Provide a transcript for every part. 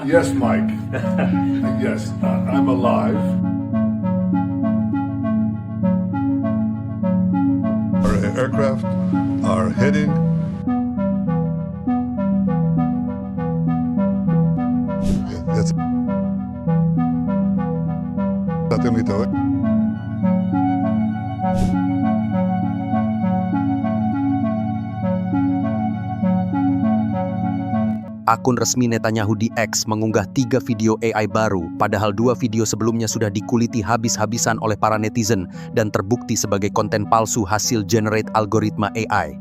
Yes, Mike. Yes, I'm alive. Our aircraft are heading. That's natin ito. Akun resmi Netanyahu di X mengunggah 3 video AI baru, padahal 2 video sebelumnya sudah dikuliti habis-habisan oleh para netizen dan terbukti sebagai konten palsu hasil generate algoritma AI.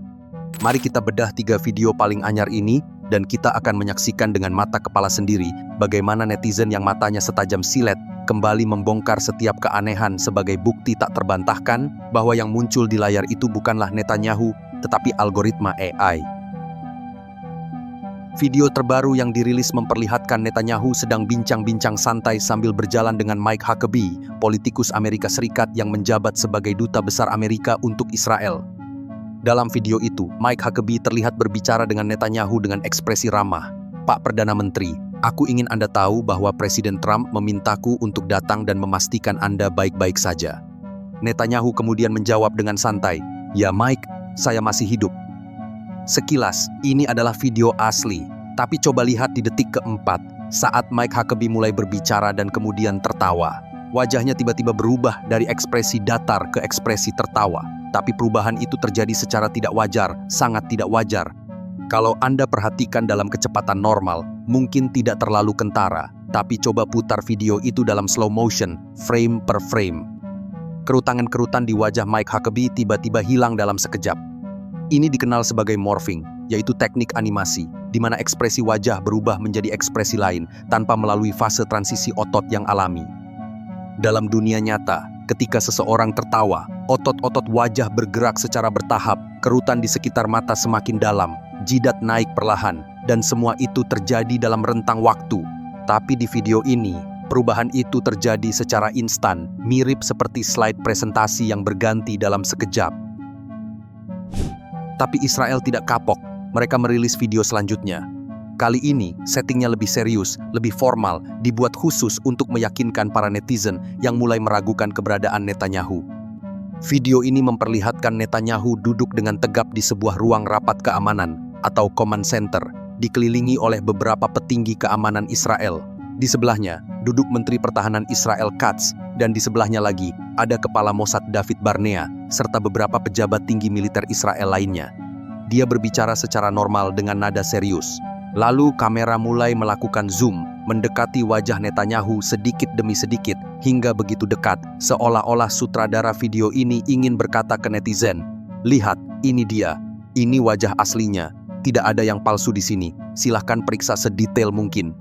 Mari kita bedah 3 video paling anyar ini, dan kita akan menyaksikan dengan mata kepala sendiri bagaimana netizen yang matanya setajam silet kembali membongkar setiap keanehan sebagai bukti tak terbantahkan bahwa yang muncul di layar itu bukanlah Netanyahu, tetapi algoritma AI. Video terbaru yang dirilis memperlihatkan Netanyahu sedang bincang-bincang santai sambil berjalan dengan Mike Huckabee, politikus Amerika Serikat yang menjabat sebagai duta besar Amerika untuk Israel. Dalam video itu, Mike Huckabee terlihat berbicara dengan Netanyahu dengan ekspresi ramah. "Pak Perdana Menteri, aku ingin Anda tahu bahwa Presiden Trump memintaku untuk datang dan memastikan Anda baik-baik saja." Netanyahu kemudian menjawab dengan santai, "Ya Mike, saya masih hidup." Sekilas, ini adalah video asli, tapi coba lihat di detik keempat saat Mike Huckabee mulai berbicara dan kemudian tertawa. Wajahnya tiba-tiba berubah dari ekspresi datar ke ekspresi tertawa, tapi perubahan itu terjadi secara tidak wajar, sangat tidak wajar. Kalau Anda perhatikan dalam kecepatan normal, mungkin tidak terlalu kentara, tapi coba putar video itu dalam slow motion, frame per frame. Kerutangan-kerutan di wajah Mike Huckabee tiba-tiba hilang dalam sekejap. Ini dikenal sebagai morphing, yaitu teknik animasi, di mana ekspresi wajah berubah menjadi ekspresi lain tanpa melalui fase transisi otot yang alami. Dalam dunia nyata, ketika seseorang tertawa, otot-otot wajah bergerak secara bertahap, kerutan di sekitar mata semakin dalam, jidat naik perlahan, dan semua itu terjadi dalam rentang waktu. Tapi di video ini, perubahan itu terjadi secara instan, mirip seperti slide presentasi yang berganti dalam sekejap. Tapi Israel tidak kapok, mereka merilis video selanjutnya. Kali ini, settingnya lebih serius, lebih formal, dibuat khusus untuk meyakinkan para netizen yang mulai meragukan keberadaan Netanyahu. Video ini memperlihatkan Netanyahu duduk dengan tegap di sebuah ruang rapat keamanan atau command center, dikelilingi oleh beberapa petinggi keamanan Israel. Di sebelahnya, duduk Menteri Pertahanan Israel Katz, dan di sebelahnya lagi, ada Kepala Mossad David Barnea, serta beberapa pejabat tinggi militer Israel lainnya. Dia berbicara secara normal dengan nada serius. Lalu kamera mulai melakukan zoom, mendekati wajah Netanyahu sedikit demi sedikit, hingga begitu dekat, seolah-olah sutradara video ini ingin berkata ke netizen, "Lihat, ini dia, ini wajah aslinya, tidak ada yang palsu di sini, silahkan periksa sedetail mungkin."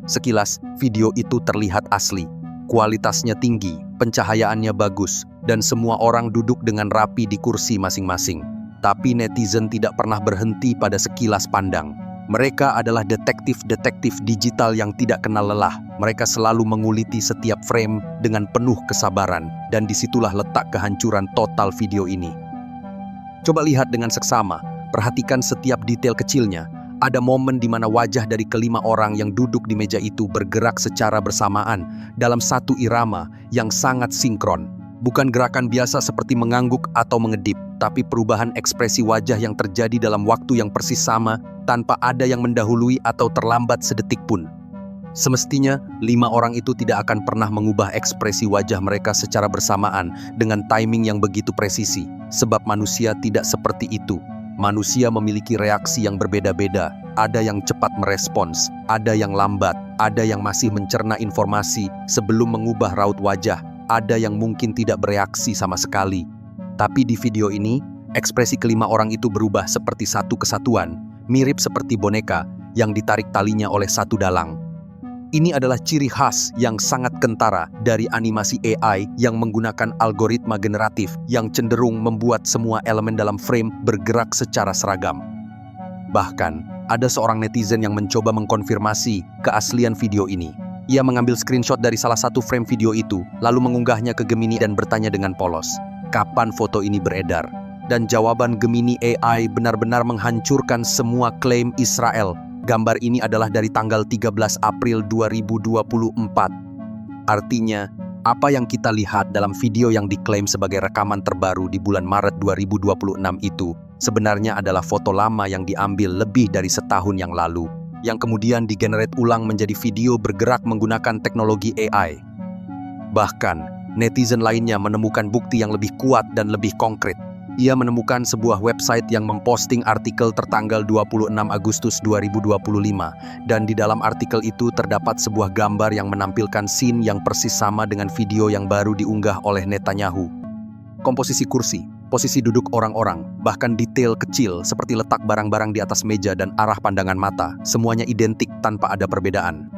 Sekilas, video itu terlihat asli. Kualitasnya tinggi, pencahayaannya bagus, dan semua orang duduk dengan rapi di kursi masing-masing. Tapi netizen tidak pernah berhenti pada sekilas pandang. Mereka adalah detektif-detektif digital yang tidak kenal lelah. Mereka selalu menguliti setiap frame dengan penuh kesabaran, dan disitulah letak kehancuran total video ini. Coba lihat dengan seksama, perhatikan setiap detail kecilnya. Ada momen di mana wajah dari kelima orang yang duduk di meja itu bergerak secara bersamaan dalam satu irama yang sangat sinkron. Bukan gerakan biasa seperti mengangguk atau mengedip, tapi perubahan ekspresi wajah yang terjadi dalam waktu yang persis sama tanpa ada yang mendahului atau terlambat sedetik pun. Semestinya, 5 orang itu tidak akan pernah mengubah ekspresi wajah mereka secara bersamaan dengan timing yang begitu presisi, sebab manusia tidak seperti itu. Manusia memiliki reaksi yang berbeda-beda, ada yang cepat merespons, ada yang lambat, ada yang masih mencerna informasi sebelum mengubah raut wajah, ada yang mungkin tidak bereaksi sama sekali. Tapi di video ini, ekspresi kelima orang itu berubah seperti satu kesatuan, mirip seperti boneka yang ditarik talinya oleh satu dalang. Ini adalah ciri khas yang sangat kentara dari animasi AI yang menggunakan algoritma generatif yang cenderung membuat semua elemen dalam frame bergerak secara seragam. Bahkan, ada seorang netizen yang mencoba mengkonfirmasi keaslian video ini. Ia mengambil screenshot dari salah satu frame video itu, lalu mengunggahnya ke Gemini dan bertanya dengan polos, "Kapan foto ini beredar?" Dan jawaban Gemini AI benar-benar menghancurkan semua klaim Israel Gambar ini adalah dari tanggal 13 April 2024. Artinya, apa yang kita lihat dalam video yang diklaim sebagai rekaman terbaru di bulan Maret 2026 itu sebenarnya adalah foto lama yang diambil lebih dari setahun yang lalu, yang kemudian digenerate ulang menjadi video bergerak menggunakan teknologi AI. Bahkan, netizen lainnya menemukan bukti yang lebih kuat dan lebih konkret. Ia menemukan sebuah website yang memposting artikel tertanggal 26 Agustus 2025, dan di dalam artikel itu terdapat sebuah gambar yang menampilkan scene yang persis sama dengan video yang baru diunggah oleh Netanyahu. Komposisi kursi, posisi duduk orang-orang, bahkan detail kecil seperti letak barang-barang di atas meja dan arah pandangan mata, semuanya identik tanpa ada perbedaan.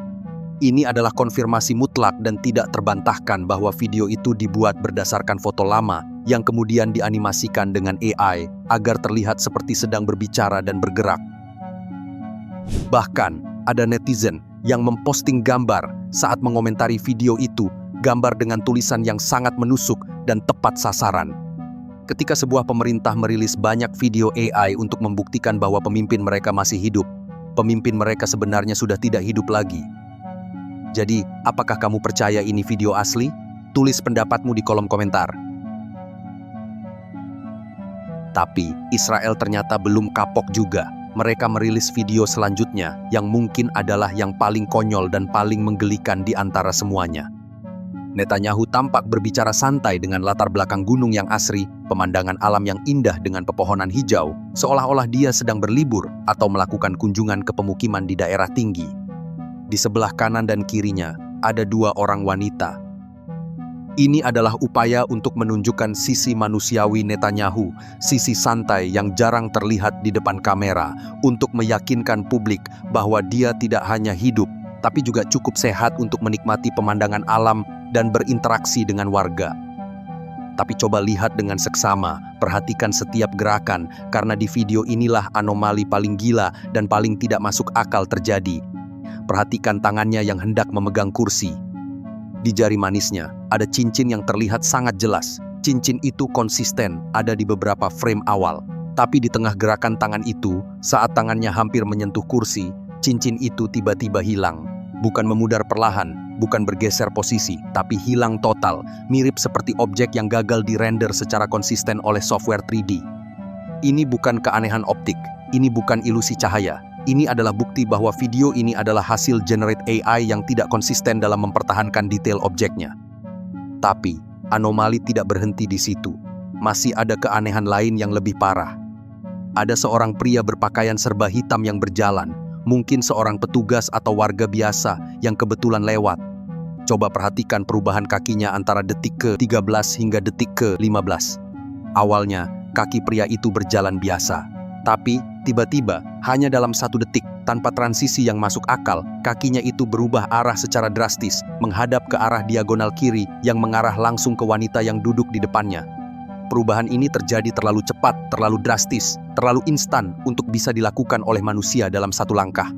Ini adalah konfirmasi mutlak dan tidak terbantahkan bahwa video itu dibuat berdasarkan foto lama yang kemudian dianimasikan dengan AI agar terlihat seperti sedang berbicara dan bergerak. Bahkan, ada netizen yang memposting gambar saat mengomentari video itu, gambar dengan tulisan yang sangat menusuk dan tepat sasaran. Ketika sebuah pemerintah merilis banyak video AI untuk membuktikan bahwa pemimpin mereka masih hidup, pemimpin mereka sebenarnya sudah tidak hidup lagi. Jadi, apakah kamu percaya ini video asli? Tulis pendapatmu di kolom komentar. Tapi, Israel ternyata belum kapok juga. Mereka merilis video selanjutnya yang mungkin adalah yang paling konyol dan paling menggelikan di antara semuanya. Netanyahu tampak berbicara santai dengan latar belakang gunung yang asri, pemandangan alam yang indah dengan pepohonan hijau, seolah-olah dia sedang berlibur atau melakukan kunjungan ke pemukiman di daerah tinggi. Di sebelah kanan dan kirinya ada dua orang wanita. Ini adalah upaya untuk menunjukkan sisi manusiawi Netanyahu, sisi santai yang jarang terlihat di depan kamera, untuk meyakinkan publik bahwa dia tidak hanya hidup, tapi juga cukup sehat untuk menikmati pemandangan alam dan berinteraksi dengan warga. Tapi coba lihat dengan seksama, perhatikan setiap gerakan, karena di video inilah anomali paling gila dan paling tidak masuk akal terjadi. Perhatikan tangannya yang hendak memegang kursi. Di jari manisnya, ada cincin yang terlihat sangat jelas. Cincin itu konsisten, ada di beberapa frame awal. Tapi di tengah gerakan tangan itu, saat tangannya hampir menyentuh kursi, cincin itu tiba-tiba hilang. Bukan memudar perlahan, bukan bergeser posisi, tapi hilang total, mirip seperti objek yang gagal dirender secara konsisten oleh software 3D. Ini bukan keanehan optik, ini bukan ilusi cahaya. Ini adalah bukti bahwa video ini adalah hasil generate AI yang tidak konsisten dalam mempertahankan detail objeknya. Tapi, anomali tidak berhenti di situ. Masih ada keanehan lain yang lebih parah. Ada seorang pria berpakaian serba hitam yang berjalan, mungkin seorang petugas atau warga biasa yang kebetulan lewat. Coba perhatikan perubahan kakinya antara detik ke-13 hingga detik ke-15. Awalnya, kaki pria itu berjalan biasa. Tapi, tiba-tiba, hanya dalam 1 detik, tanpa transisi yang masuk akal, kakinya itu berubah arah secara drastis, menghadap ke arah diagonal kiri yang mengarah langsung ke wanita yang duduk di depannya. Perubahan ini terjadi terlalu cepat, terlalu drastis, terlalu instan untuk bisa dilakukan oleh manusia dalam 1 langkah.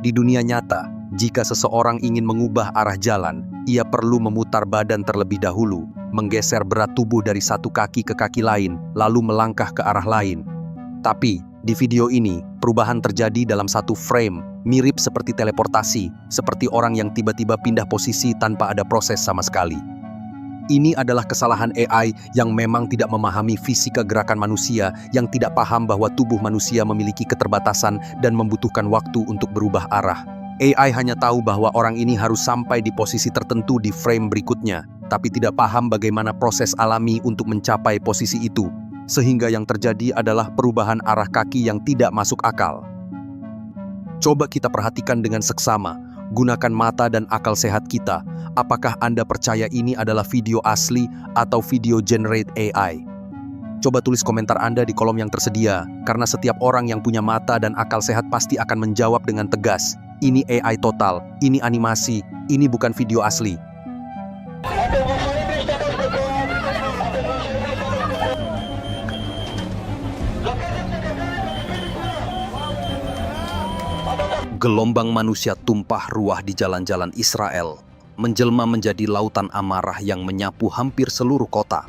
Di dunia nyata, jika seseorang ingin mengubah arah jalan, ia perlu memutar badan terlebih dahulu, menggeser berat tubuh dari satu kaki ke kaki lain, lalu melangkah ke arah lain. Tapi, di video ini, perubahan terjadi dalam 1 frame, mirip seperti teleportasi, seperti orang yang tiba-tiba pindah posisi tanpa ada proses sama sekali. Ini adalah kesalahan AI yang memang tidak memahami fisika gerakan manusia, yang tidak paham bahwa tubuh manusia memiliki keterbatasan dan membutuhkan waktu untuk berubah arah. AI hanya tahu bahwa orang ini harus sampai di posisi tertentu di frame berikutnya, tapi tidak paham bagaimana proses alami untuk mencapai posisi itu. Sehingga yang terjadi adalah perubahan arah kaki yang tidak masuk akal. Coba kita perhatikan dengan seksama, gunakan mata dan akal sehat kita. Apakah Anda percaya ini adalah video asli atau video generate AI? Coba tulis komentar Anda di kolom yang tersedia, karena setiap orang yang punya mata dan akal sehat pasti akan menjawab dengan tegas. Ini AI total, ini animasi, ini bukan video asli. Gelombang manusia tumpah ruah di jalan-jalan Israel, menjelma menjadi lautan amarah yang menyapu hampir seluruh kota.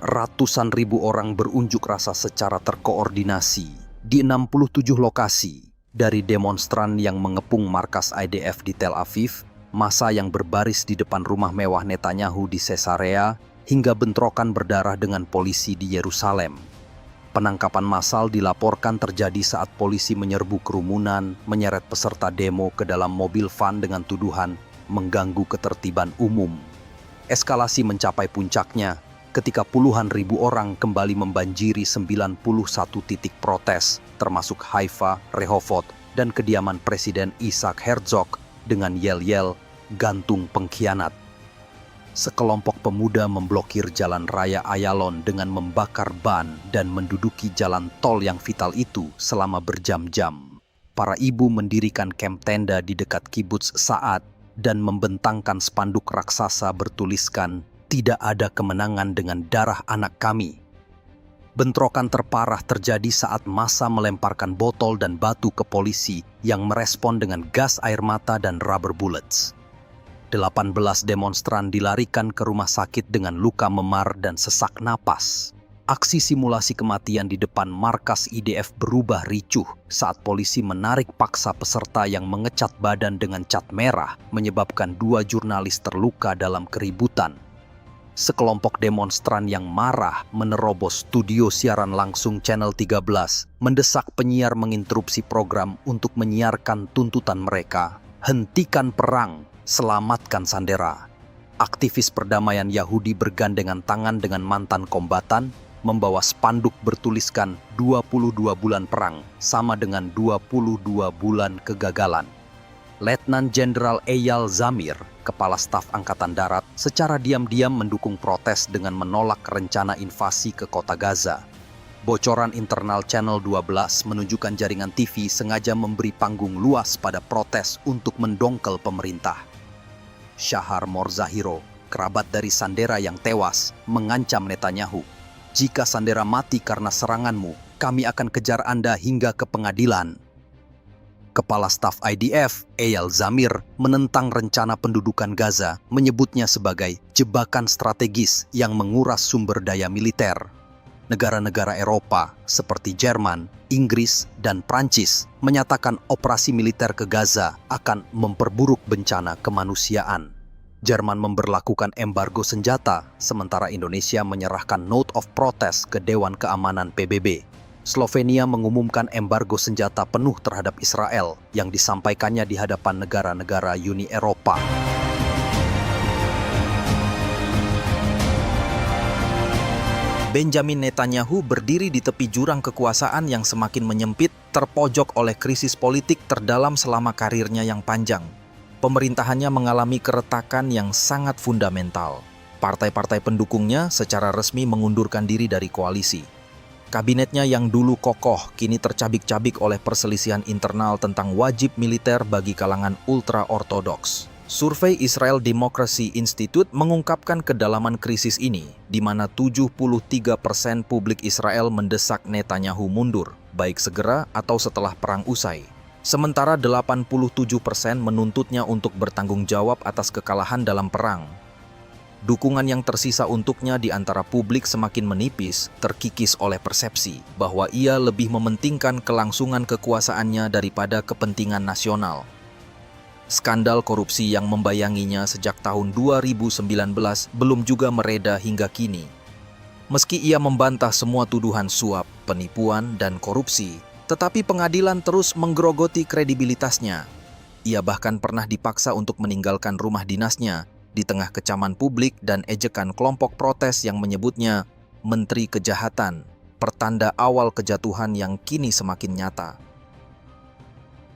Ratusan ribu orang berunjuk rasa secara terkoordinasi di 67 lokasi, Dari demonstran yang mengepung markas IDF di Tel Aviv, massa yang berbaris di depan rumah mewah Netanyahu di Caesarea, hingga bentrokan berdarah dengan polisi di Yerusalem. Penangkapan massal dilaporkan terjadi saat polisi menyerbu kerumunan, menyeret peserta demo ke dalam mobil van dengan tuduhan mengganggu ketertiban umum. Eskalasi mencapai puncaknya ketika puluhan ribu orang kembali membanjiri 91 titik protes, termasuk Haifa, Rehovot, dan kediaman Presiden Isaac Herzog dengan yel-yel "gantung pengkhianat". Sekelompok pemuda memblokir jalan raya Ayalon dengan membakar ban dan menduduki jalan tol yang vital itu selama berjam-jam. Para ibu mendirikan kamp tenda di dekat kibuts Sa'ad dan membentangkan spanduk raksasa bertuliskan, "Tidak ada kemenangan dengan darah anak kami." Bentrokan terparah terjadi saat massa melemparkan botol dan batu ke polisi yang merespon dengan gas air mata dan rubber bullets. 18 demonstran dilarikan ke rumah sakit dengan luka memar dan sesak napas. Aksi simulasi kematian di depan markas IDF berubah ricuh saat polisi menarik paksa peserta yang mengecat badan dengan cat merah, menyebabkan 2 jurnalis terluka dalam keributan. Sekelompok demonstran yang marah menerobos studio siaran langsung Channel 13, mendesak penyiar menginterupsi program untuk menyiarkan tuntutan mereka, "Hentikan perang, selamatkan Sandera." Aktivis perdamaian Yahudi bergandengan tangan dengan mantan kombatan, membawa spanduk bertuliskan 22 bulan perang sama dengan 22 bulan kegagalan. Letnan Jenderal Eyal Zamir, Kepala Staf Angkatan Darat, secara diam-diam mendukung protes dengan menolak rencana invasi ke kota Gaza. Bocoran internal Channel 12 menunjukkan jaringan TV sengaja memberi panggung luas pada protes untuk mendongkel pemerintah. Shahar Morzahiro, kerabat dari Sandera yang tewas, mengancam Netanyahu, "Jika Sandera mati karena seranganmu, kami akan kejar Anda hingga ke pengadilan." Kepala Staf IDF, Eyal Zamir, menentang rencana pendudukan Gaza, menyebutnya sebagai jebakan strategis yang menguras sumber daya militer. Negara-negara Eropa seperti Jerman, Inggris, dan Prancis menyatakan operasi militer ke Gaza akan memperburuk bencana kemanusiaan. Jerman memberlakukan embargo senjata, sementara Indonesia menyerahkan Note of Protest ke Dewan Keamanan PBB. Slovenia mengumumkan embargo senjata penuh terhadap Israel yang disampaikannya di hadapan negara-negara Uni Eropa. Benjamin Netanyahu berdiri di tepi jurang kekuasaan yang semakin menyempit, terpojok oleh krisis politik terdalam selama karirnya yang panjang. Pemerintahannya mengalami keretakan yang sangat fundamental. Partai-partai pendukungnya secara resmi mengundurkan diri dari koalisi. Kabinetnya yang dulu kokoh kini tercabik-cabik oleh perselisihan internal tentang wajib militer bagi kalangan ultra-ortodoks. Survei Israel Democracy Institute mengungkapkan kedalaman krisis ini, di mana 73% publik Israel mendesak Netanyahu mundur, baik segera atau setelah perang usai. Sementara 87% menuntutnya untuk bertanggung jawab atas kekalahan dalam perang. Dukungan yang tersisa untuknya di antara publik semakin menipis, terkikis oleh persepsi bahwa ia lebih mementingkan kelangsungan kekuasaannya daripada kepentingan nasional. Skandal korupsi yang membayanginya sejak tahun 2019 belum juga mereda hingga kini. Meski ia membantah semua tuduhan suap, penipuan, dan korupsi, tetapi pengadilan terus menggerogoti kredibilitasnya. Ia bahkan pernah dipaksa untuk meninggalkan rumah dinasnya di tengah kecaman publik dan ejekan kelompok protes yang menyebutnya Menteri Kejahatan, pertanda awal kejatuhan yang kini semakin nyata.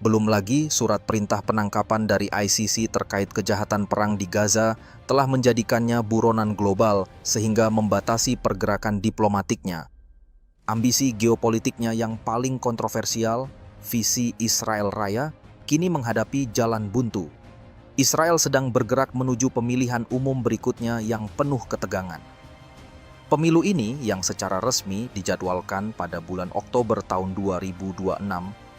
Belum lagi surat perintah penangkapan dari ICC terkait kejahatan perang di Gaza telah menjadikannya buronan global sehingga membatasi pergerakan diplomatiknya. Ambisi geopolitiknya yang paling kontroversial, visi Israel Raya, kini menghadapi jalan buntu. Israel sedang bergerak menuju pemilihan umum berikutnya yang penuh ketegangan. Pemilu ini yang secara resmi dijadwalkan pada bulan Oktober tahun 2026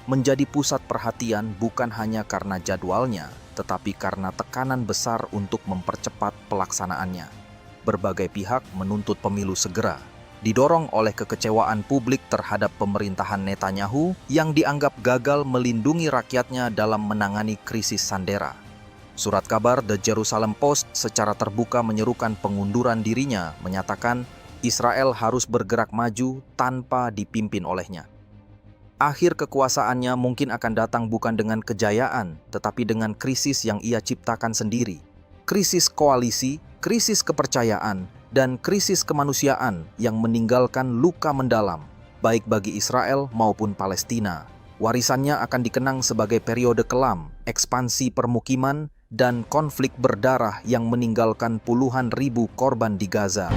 menjadi pusat perhatian bukan hanya karena jadwalnya, tetapi karena tekanan besar untuk mempercepat pelaksanaannya. Berbagai pihak menuntut pemilu segera. didorong oleh kekecewaan publik terhadap pemerintahan Netanyahu yang dianggap gagal melindungi rakyatnya dalam menangani krisis sandera. Surat kabar The Jerusalem Post secara terbuka menyerukan pengunduran dirinya, menyatakan Israel harus bergerak maju tanpa dipimpin olehnya. Akhir kekuasaannya mungkin akan datang bukan dengan kejayaan, tetapi dengan krisis yang ia ciptakan sendiri. Krisis koalisi, krisis kepercayaan, dan krisis kemanusiaan yang meninggalkan luka mendalam, baik bagi Israel maupun Palestina. Warisannya akan dikenang sebagai periode kelam, ekspansi permukiman, dan konflik berdarah yang meninggalkan puluhan ribu korban di Gaza.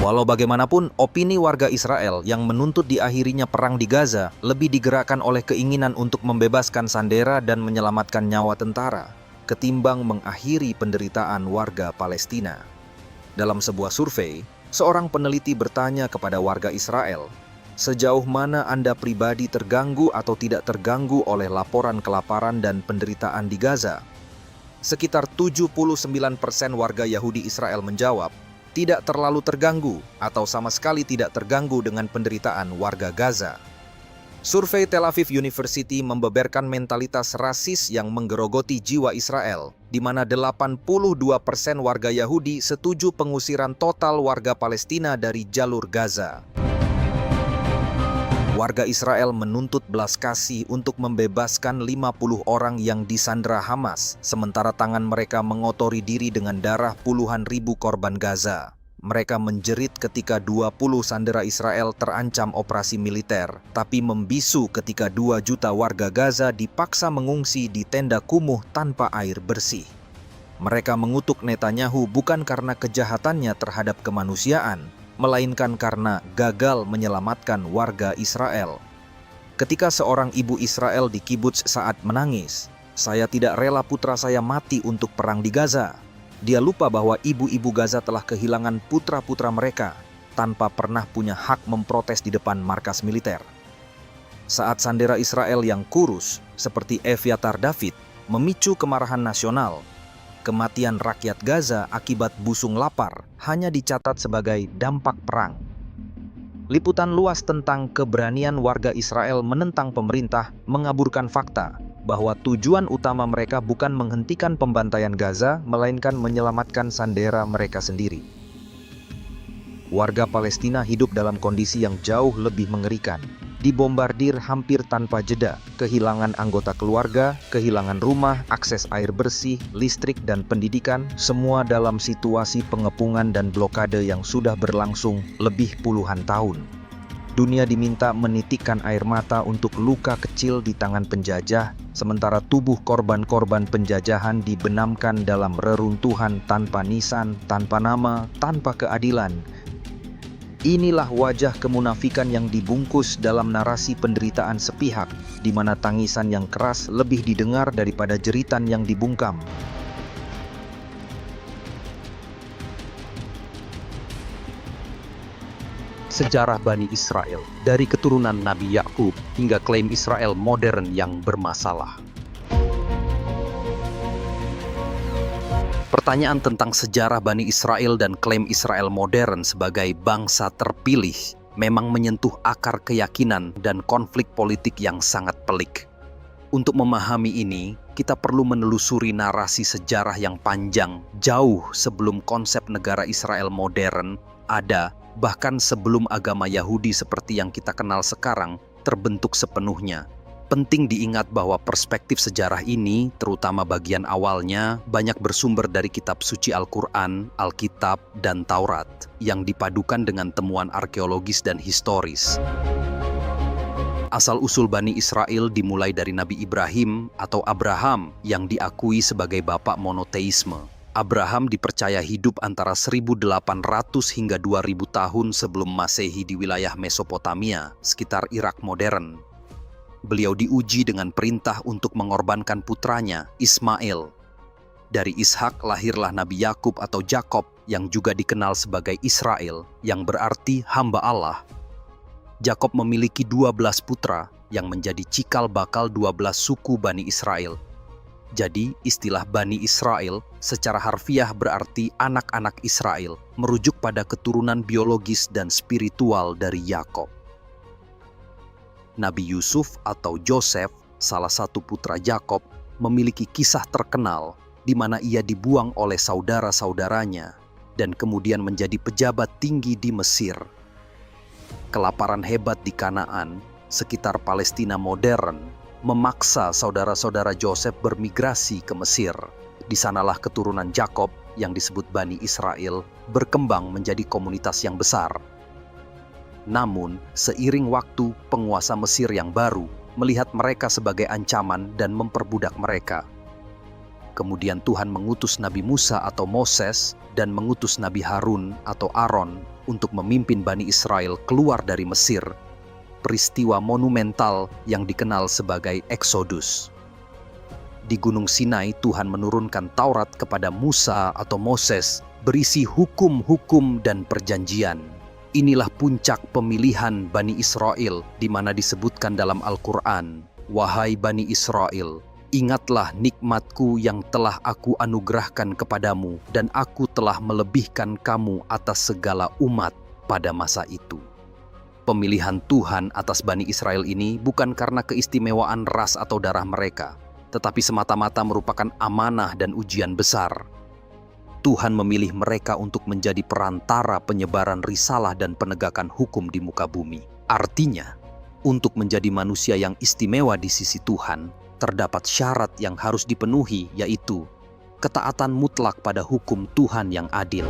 Walau bagaimanapun, opini warga Israel yang menuntut diakhirinya perang di Gaza lebih digerakkan oleh keinginan untuk membebaskan sandera dan menyelamatkan nyawa tentara, ketimbang mengakhiri penderitaan warga Palestina. Dalam sebuah survei, seorang peneliti bertanya kepada warga Israel, sejauh mana Anda pribadi terganggu atau tidak terganggu oleh laporan kelaparan dan penderitaan di Gaza? Sekitar 79% warga Yahudi Israel menjawab, tidak terlalu terganggu atau sama sekali tidak terganggu dengan penderitaan warga Gaza. Survei Tel Aviv University membeberkan mentalitas rasis yang menggerogoti jiwa Israel, di mana 82% warga Yahudi setuju pengusiran total warga Palestina dari jalur Gaza. Warga Israel menuntut belas kasih untuk membebaskan 50 orang yang disandra Hamas, sementara tangan mereka mengotori diri dengan darah puluhan ribu korban Gaza. Mereka menjerit ketika 20 sandera Israel terancam operasi militer, tapi membisu ketika 2 juta warga Gaza dipaksa mengungsi di tenda kumuh tanpa air bersih. Mereka mengutuk Netanyahu bukan karena kejahatannya terhadap kemanusiaan, melainkan karena gagal menyelamatkan warga Israel. Ketika seorang ibu Israel di kibuts saat menangis, "Saya tidak rela putra saya mati untuk perang di Gaza." Dia lupa bahwa ibu-ibu Gaza telah kehilangan putra-putra mereka tanpa pernah punya hak memprotes di depan markas militer. Saat sandera Israel yang kurus, seperti Evyatar David, memicu kemarahan nasional, kematian rakyat Gaza akibat busung lapar hanya dicatat sebagai dampak perang. Liputan luas tentang keberanian warga Israel menentang pemerintah mengaburkan fakta bahwa tujuan utama mereka bukan menghentikan pembantaian Gaza, melainkan menyelamatkan sandera mereka sendiri. Warga Palestina hidup dalam kondisi yang jauh lebih mengerikan. Dibombardir hampir tanpa jeda, kehilangan anggota keluarga, kehilangan rumah, akses air bersih, listrik, dan pendidikan, semua dalam situasi pengepungan dan blokade yang sudah berlangsung lebih puluhan tahun. Dunia diminta menitikkan air mata untuk luka kecil di tangan penjajah, sementara tubuh korban-korban penjajahan dibenamkan dalam reruntuhan tanpa nisan, tanpa nama, tanpa keadilan. Inilah wajah kemunafikan yang dibungkus dalam narasi penderitaan sepihak, di mana tangisan yang keras lebih didengar daripada jeritan yang dibungkam. Sejarah Bani Israel, dari keturunan Nabi Yakub hingga klaim Israel modern yang bermasalah. Pertanyaan tentang sejarah Bani Israel dan klaim Israel modern sebagai bangsa terpilih memang menyentuh akar keyakinan dan konflik politik yang sangat pelik. Untuk memahami ini, kita perlu menelusuri narasi sejarah yang panjang jauh sebelum konsep negara Israel modern ada, bahkan sebelum agama Yahudi seperti yang kita kenal sekarang terbentuk sepenuhnya. Penting diingat bahwa perspektif sejarah ini, terutama bagian awalnya, banyak bersumber dari kitab suci Al-Quran, Alkitab, dan Taurat, yang dipadukan dengan temuan arkeologis dan historis. Asal-usul Bani Israel dimulai dari Nabi Ibrahim atau Abraham yang diakui sebagai bapak monoteisme. Abraham dipercaya hidup antara 1800 hingga 2000 tahun sebelum Masehi di wilayah Mesopotamia, sekitar Irak modern. Beliau diuji dengan perintah untuk mengorbankan putranya, Ismail. Dari Ishak lahirlah Nabi Yakub atau Jakob yang juga dikenal sebagai Israel, yang berarti hamba Allah. Jakob memiliki 12 putra yang menjadi cikal bakal 12 suku Bani Israel. Jadi, istilah Bani Israel secara harfiah berarti anak-anak Israel, merujuk pada keturunan biologis dan spiritual dari Yakob. Nabi Yusuf atau Joseph, salah satu putra Yakob, memiliki kisah terkenal di mana ia dibuang oleh saudara-saudaranya dan kemudian menjadi pejabat tinggi di Mesir. Kelaparan hebat di Kanaan, sekitar Palestina modern, memaksa saudara-saudara Joseph bermigrasi ke Mesir. Di sanalah keturunan Yakob yang disebut Bani Israel berkembang menjadi komunitas yang besar. Namun, seiring waktu, penguasa Mesir yang baru melihat mereka sebagai ancaman dan memperbudak mereka. Kemudian Tuhan mengutus Nabi Musa atau Moses dan mengutus Nabi Harun atau Aaron untuk memimpin Bani Israel keluar dari Mesir. Peristiwa monumental yang dikenal sebagai Eksodus. Di Gunung Sinai, Tuhan menurunkan Taurat kepada Musa atau Moses berisi hukum-hukum dan perjanjian. Inilah puncak pemilihan Bani Israel di mana disebutkan dalam Al-Quran, "Wahai Bani Israel, ingatlah nikmatku yang telah aku anugerahkan kepadamu dan aku telah melebihkan kamu atas segala umat pada masa itu." Pemilihan Tuhan atas Bani Israel ini bukan karena keistimewaan ras atau darah mereka, tetapi semata-mata merupakan amanah dan ujian besar. Tuhan memilih mereka untuk menjadi perantara penyebaran risalah dan penegakan hukum di muka bumi. Artinya, untuk menjadi manusia yang istimewa di sisi Tuhan, terdapat syarat yang harus dipenuhi, yaitu ketaatan mutlak pada hukum Tuhan yang adil.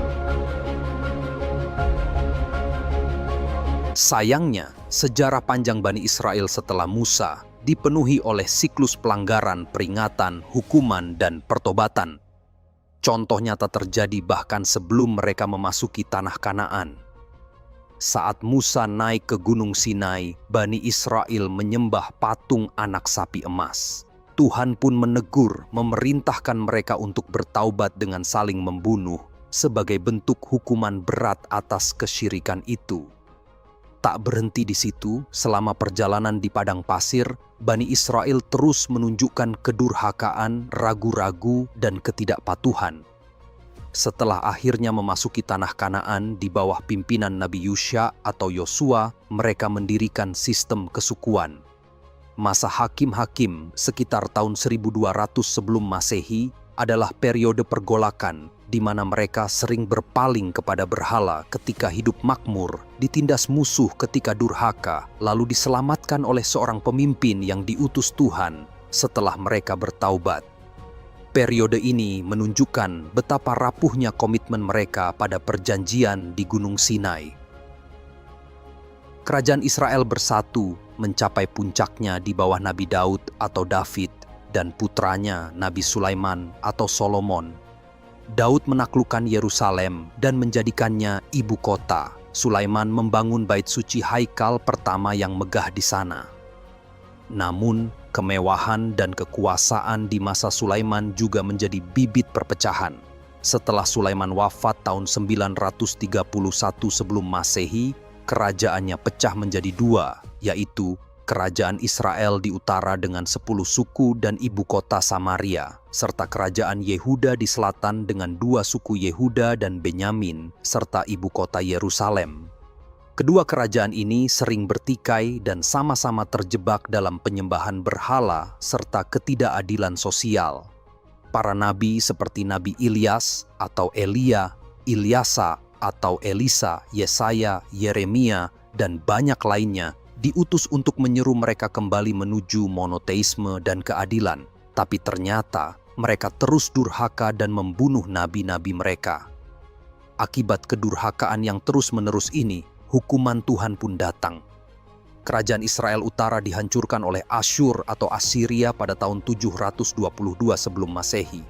Sayangnya, sejarah panjang Bani Israel setelah Musa dipenuhi oleh siklus pelanggaran, peringatan, hukuman, dan pertobatan. Contoh nyata terjadi bahkan sebelum mereka memasuki tanah Kanaan. Saat Musa naik ke Gunung Sinai, Bani Israel menyembah patung anak sapi emas. Tuhan pun menegur, memerintahkan mereka untuk bertaubat dengan saling membunuh sebagai bentuk hukuman berat atas kesyirikan itu. Tak berhenti di situ, selama perjalanan di padang pasir, Bani Israel terus menunjukkan kedurhakaan, ragu-ragu, dan ketidakpatuhan. Setelah akhirnya memasuki tanah Kanaan di bawah pimpinan Nabi Yusha atau Yosua, mereka mendirikan sistem kesukuan. Masa hakim-hakim sekitar tahun 1200 sebelum Masehi adalah periode pergolakan di mana mereka sering berpaling kepada berhala ketika hidup makmur, ditindas musuh ketika durhaka, lalu diselamatkan oleh seorang pemimpin yang diutus Tuhan setelah mereka bertaubat. Periode ini menunjukkan betapa rapuhnya komitmen mereka pada perjanjian di Gunung Sinai. Kerajaan Israel bersatu mencapai puncaknya di bawah Nabi Daud atau David dan putranya Nabi Sulaiman atau Solomon. Daud menaklukkan Yerusalem dan menjadikannya ibu kota. Sulaiman membangun bait suci Haikal pertama yang megah di sana. Namun, kemewahan dan kekuasaan di masa Sulaiman juga menjadi bibit perpecahan. Setelah Sulaiman wafat tahun 931 sebelum Masehi, kerajaannya pecah menjadi dua, yaitu Kerajaan Israel di utara dengan 10 suku dan ibu kota Samaria, serta Kerajaan Yehuda di selatan dengan 2 suku Yehuda dan Benyamin, serta ibu kota Yerusalem. Kedua kerajaan ini sering bertikai dan sama-sama terjebak dalam penyembahan berhala serta ketidakadilan sosial. Para nabi seperti Nabi Ilyas atau Elia, Ilyasa atau Elisa, Yesaya, Yeremia, dan banyak lainnya diutus untuk menyeru mereka kembali menuju monoteisme dan keadilan. Tapi ternyata mereka terus durhaka dan membunuh nabi-nabi mereka. Akibat kedurhakaan yang terus-menerus ini, hukuman Tuhan pun datang. Kerajaan Israel Utara dihancurkan oleh Asyur atau Assyria pada tahun 722 sebelum Masehi.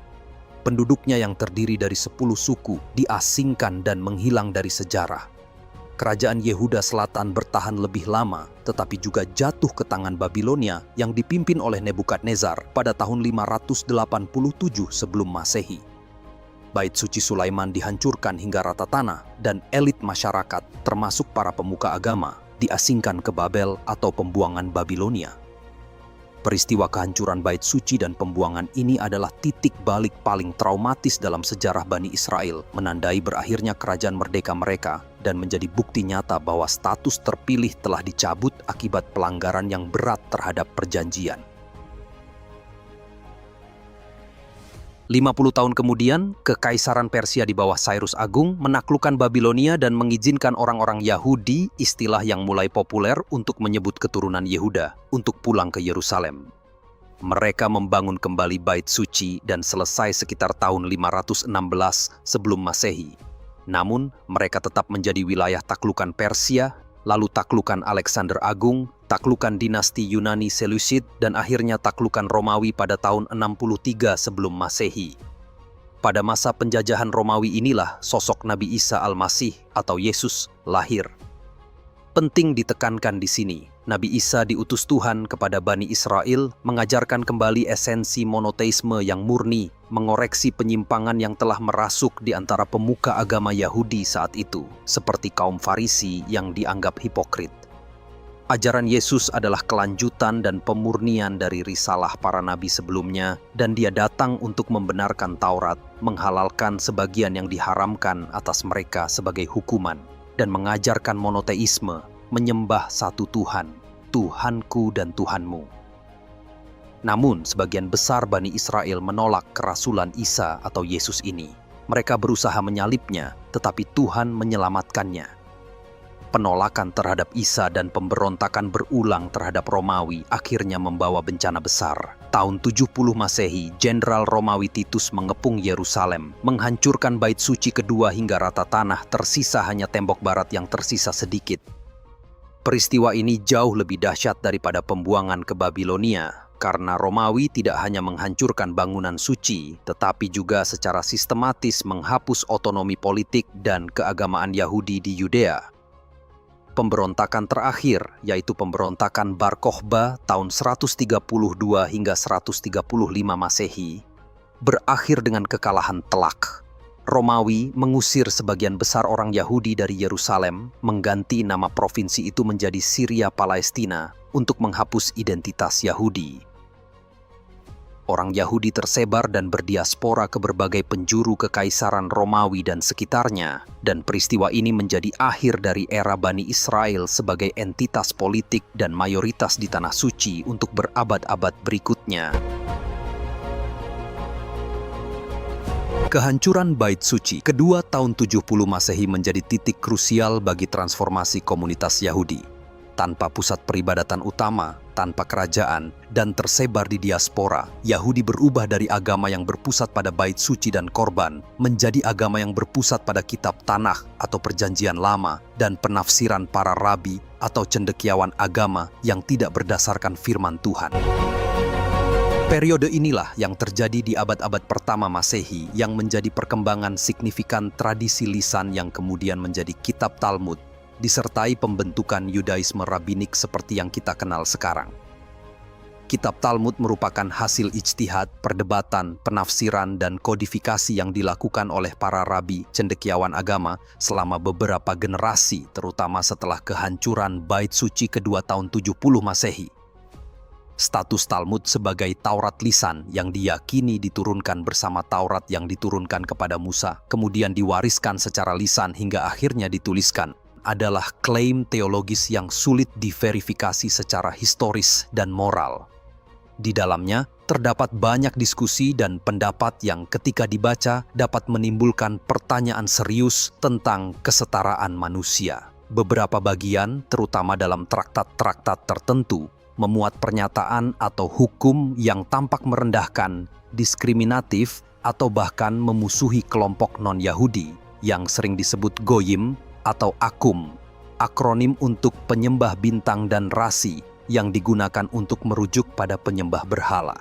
Penduduknya yang terdiri dari 10 suku diasingkan dan menghilang dari sejarah. Kerajaan Yehuda Selatan bertahan lebih lama, tetapi juga jatuh ke tangan Babilonia yang dipimpin oleh Nebukadnezar pada tahun 587 sebelum Masehi. Bait suci Sulaiman dihancurkan hingga rata tanah dan elit masyarakat, termasuk para pemuka agama, diasingkan ke Babel atau pembuangan Babilonia. Peristiwa kehancuran bait suci dan pembuangan ini adalah titik balik paling traumatis dalam sejarah Bani Israel, menandai berakhirnya kerajaan merdeka mereka dan menjadi bukti nyata bahwa status terpilih telah dicabut akibat pelanggaran yang berat terhadap perjanjian. 50 tahun kemudian, Kekaisaran Persia di bawah Cyrus Agung menaklukkan Babilonia dan mengizinkan orang-orang Yahudi, istilah yang mulai populer untuk menyebut keturunan Yehuda, untuk pulang ke Yerusalem. Mereka membangun kembali bait suci dan selesai sekitar tahun 516 sebelum Masehi. Namun, mereka tetap menjadi wilayah taklukan Persia, lalu taklukan Alexander Agung, taklukan dinasti Yunani Seleucid, dan akhirnya taklukan Romawi pada tahun 63 sebelum Masehi. Pada masa penjajahan Romawi inilah sosok Nabi Isa Al-Masih atau Yesus lahir. Penting ditekankan di sini, Nabi Isa diutus Tuhan kepada Bani Israel mengajarkan kembali esensi monoteisme yang murni, mengoreksi penyimpangan yang telah merasuk di antara pemuka agama Yahudi saat itu, seperti kaum Farisi yang dianggap hipokrit. Ajaran Yesus adalah kelanjutan dan pemurnian dari risalah para nabi sebelumnya, dan dia datang untuk membenarkan Taurat, menghalalkan sebagian yang diharamkan atas mereka sebagai hukuman, dan mengajarkan monoteisme, menyembah satu Tuhan, Tuhanku dan Tuhanmu. Namun, sebagian besar Bani Israel menolak kerasulan Isa atau Yesus ini. Mereka berusaha menyalibnya, tetapi Tuhan menyelamatkannya. Penolakan terhadap Isa dan pemberontakan berulang terhadap Romawi akhirnya membawa bencana besar. Tahun 70 Masehi, Jenderal Romawi Titus mengepung Yerusalem, menghancurkan bait suci kedua hingga rata tanah, tersisa hanya tembok barat yang tersisa sedikit. Peristiwa ini jauh lebih dahsyat daripada pembuangan ke Babilonia, karena Romawi tidak hanya menghancurkan bangunan suci, tetapi juga secara sistematis menghapus otonomi politik dan keagamaan Yahudi di Yudea. Pemberontakan terakhir, yaitu pemberontakan Bar Kokhba tahun 132 hingga 135 Masehi, berakhir dengan kekalahan telak. Romawi mengusir sebagian besar orang Yahudi dari Yerusalem, mengganti nama provinsi itu menjadi Syria Palestina untuk menghapus identitas Yahudi. Orang Yahudi tersebar dan berdiaspora ke berbagai penjuru kekaisaran Romawi dan sekitarnya, dan peristiwa ini menjadi akhir dari era Bani Israel sebagai entitas politik dan mayoritas di Tanah Suci untuk berabad-abad berikutnya. Kehancuran Bait Suci kedua tahun 70 Masehi menjadi titik krusial bagi transformasi komunitas Yahudi. Tanpa pusat peribadatan utama, tanpa kerajaan, dan tersebar di diaspora, Yahudi berubah dari agama yang berpusat pada bait suci dan korban, menjadi agama yang berpusat pada kitab Tanakh atau Perjanjian Lama, dan penafsiran para rabi atau cendekiawan agama yang tidak berdasarkan firman Tuhan. Periode inilah yang terjadi di abad-abad pertama Masehi yang menjadi perkembangan signifikan tradisi lisan yang kemudian menjadi kitab Talmud, disertai pembentukan Yudaisme rabbinik seperti yang kita kenal sekarang. Kitab Talmud merupakan hasil ijtihad, perdebatan, penafsiran, dan kodifikasi yang dilakukan oleh para rabi cendekiawan agama selama beberapa generasi, terutama setelah kehancuran Bait Suci kedua tahun 70 Masehi. Status Talmud sebagai Taurat lisan yang diyakini diturunkan bersama Taurat yang diturunkan kepada Musa, kemudian diwariskan secara lisan hingga akhirnya dituliskan, adalah klaim teologis yang sulit diverifikasi secara historis dan moral. Di dalamnya terdapat banyak diskusi dan pendapat yang ketika dibaca dapat menimbulkan pertanyaan serius tentang kesetaraan manusia. Beberapa bagian, terutama dalam traktat-traktat tertentu, memuat pernyataan atau hukum yang tampak merendahkan, diskriminatif, atau bahkan memusuhi kelompok non-Yahudi yang sering disebut Goyim atau Akum, akronim untuk penyembah bintang dan rasi yang digunakan untuk merujuk pada penyembah berhala.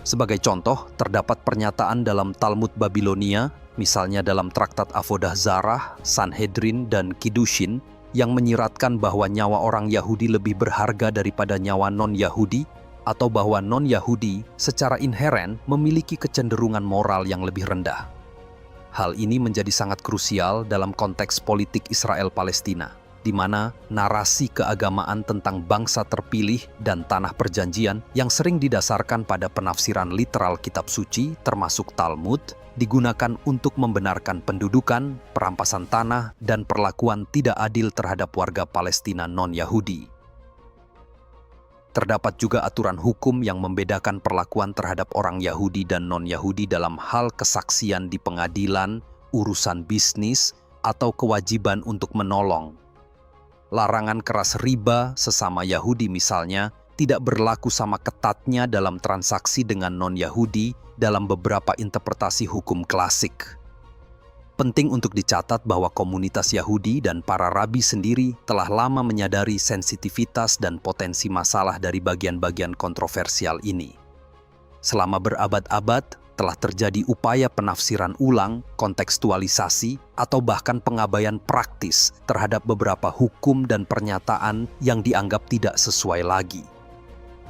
Sebagai contoh, terdapat pernyataan dalam Talmud Babilonia, misalnya dalam traktat Avodah Zarah, Sanhedrin, dan Kiddushin, yang menyiratkan bahwa nyawa orang Yahudi lebih berharga daripada nyawa non-Yahudi, atau bahwa non-Yahudi secara inheren memiliki kecenderungan moral yang lebih rendah. Hal ini menjadi sangat krusial dalam konteks politik Israel-Palestina. di mana narasi keagamaan tentang bangsa terpilih dan tanah perjanjian yang sering didasarkan pada penafsiran literal kitab suci termasuk Talmud digunakan untuk membenarkan pendudukan, perampasan tanah, dan perlakuan tidak adil terhadap warga Palestina non-Yahudi. Terdapat juga aturan hukum yang membedakan perlakuan terhadap orang Yahudi dan non-Yahudi dalam hal kesaksian di pengadilan, urusan bisnis, atau kewajiban untuk menolong. Larangan keras riba sesama Yahudi misalnya tidak berlaku sama ketatnya dalam transaksi dengan non-Yahudi dalam beberapa interpretasi hukum klasik. Penting untuk dicatat bahwa komunitas Yahudi dan para rabi sendiri telah lama menyadari sensitivitas dan potensi masalah dari bagian-bagian kontroversial ini. Selama berabad-abad, telah terjadi upaya penafsiran ulang, kontekstualisasi, atau bahkan pengabaian praktis terhadap beberapa hukum dan pernyataan yang dianggap tidak sesuai lagi.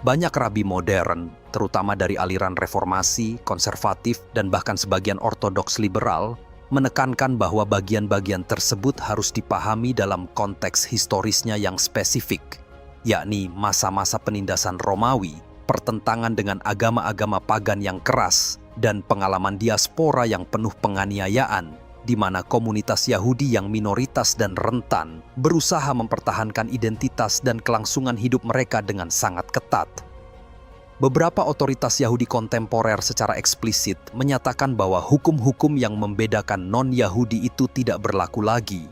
Banyak rabi modern, terutama dari aliran reformasi, konservatif, dan bahkan sebagian ortodoks liberal, menekankan bahwa bagian-bagian tersebut harus dipahami dalam konteks historisnya yang spesifik, yakni masa-masa penindasan Romawi, pertentangan dengan agama-agama pagan yang keras, dan pengalaman diaspora yang penuh penganiayaan, di mana komunitas Yahudi yang minoritas dan rentan berusaha mempertahankan identitas dan kelangsungan hidup mereka dengan sangat ketat. Beberapa otoritas Yahudi kontemporer secara eksplisit menyatakan bahwa hukum-hukum yang membedakan non-Yahudi itu tidak berlaku lagi,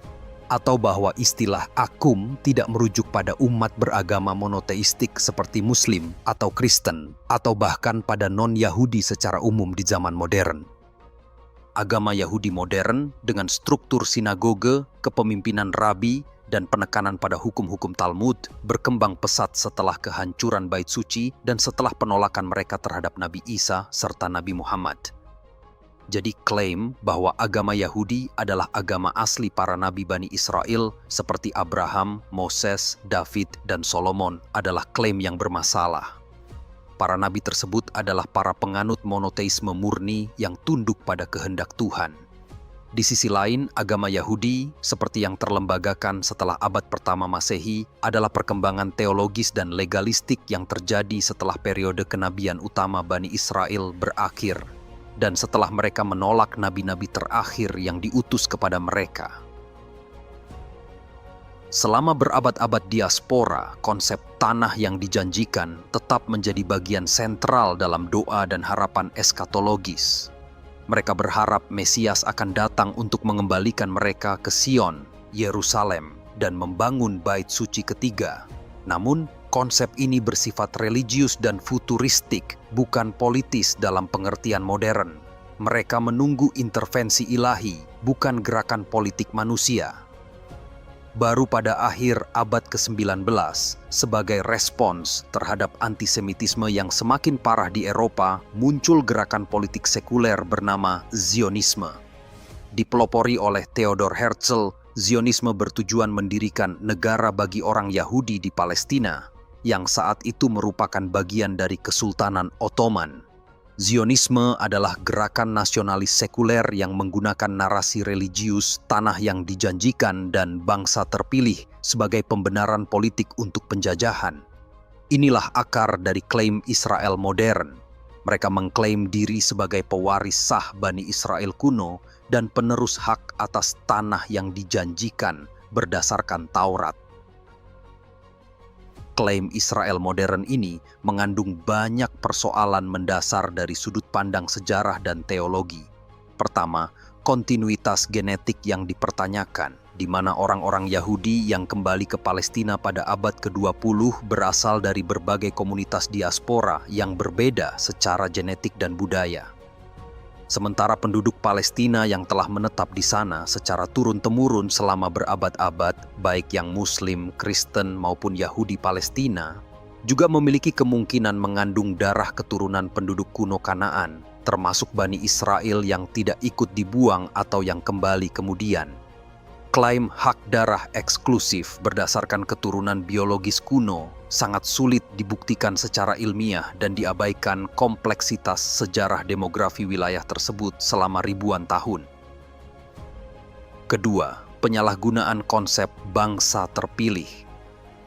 atau bahwa istilah akum tidak merujuk pada umat beragama monoteistik seperti Muslim atau Kristen, atau bahkan pada non-Yahudi secara umum di zaman modern. Agama Yahudi modern dengan struktur sinagoge, kepemimpinan rabi, dan penekanan pada hukum-hukum Talmud berkembang pesat setelah kehancuran Bait Suci dan setelah penolakan mereka terhadap Nabi Isa serta Nabi Muhammad. Jadi klaim bahwa agama Yahudi adalah agama asli para nabi Bani Israel seperti Abraham, Moses, David, dan Solomon adalah klaim yang bermasalah. Para nabi tersebut adalah para penganut monoteisme murni yang tunduk pada kehendak Tuhan. Di sisi lain, agama Yahudi, seperti yang terlembagakan setelah abad pertama Masehi, adalah perkembangan teologis dan legalistik yang terjadi setelah periode kenabian utama Bani Israel berakhir, dan setelah mereka menolak nabi-nabi terakhir yang diutus kepada mereka. Selama berabad-abad diaspora, konsep tanah yang dijanjikan tetap menjadi bagian sentral dalam doa dan harapan eskatologis. Mereka berharap Mesias akan datang untuk mengembalikan mereka ke Sion, Yerusalem, dan membangun Bait Suci ketiga. Namun, konsep ini bersifat religius dan futuristik, bukan politis dalam pengertian modern. Mereka menunggu intervensi ilahi, bukan gerakan politik manusia. Baru pada akhir abad ke-19, sebagai respons terhadap antisemitisme yang semakin parah di Eropa, muncul gerakan politik sekuler bernama Zionisme. Dipelopori oleh Theodor Herzl, Zionisme bertujuan mendirikan negara bagi orang Yahudi di Palestina, yang saat itu merupakan bagian dari Kesultanan Ottoman. Zionisme adalah gerakan nasionalis sekuler yang menggunakan narasi religius, tanah yang dijanjikan, dan bangsa terpilih sebagai pembenaran politik untuk penjajahan. Inilah akar dari klaim Israel modern. Mereka mengklaim diri sebagai pewaris sah Bani Israel kuno dan penerus hak atas tanah yang dijanjikan berdasarkan Taurat. Klaim Israel modern ini mengandung banyak persoalan mendasar dari sudut pandang sejarah dan teologi. Pertama, kontinuitas genetik yang dipertanyakan, di mana orang-orang Yahudi yang kembali ke Palestina pada abad ke-20 berasal dari berbagai komunitas diaspora yang berbeda secara genetik dan budaya. Sementara penduduk Palestina yang telah menetap di sana secara turun-temurun selama berabad-abad, baik yang Muslim, Kristen, maupun Yahudi Palestina, juga memiliki kemungkinan mengandung darah keturunan penduduk kuno Kanaan, termasuk Bani Israel yang tidak ikut dibuang atau yang kembali kemudian. Klaim hak darah eksklusif berdasarkan keturunan biologis kuno sangat sulit dibuktikan secara ilmiah dan diabaikan kompleksitas sejarah demografi wilayah tersebut selama ribuan tahun. Kedua, penyalahgunaan konsep bangsa terpilih.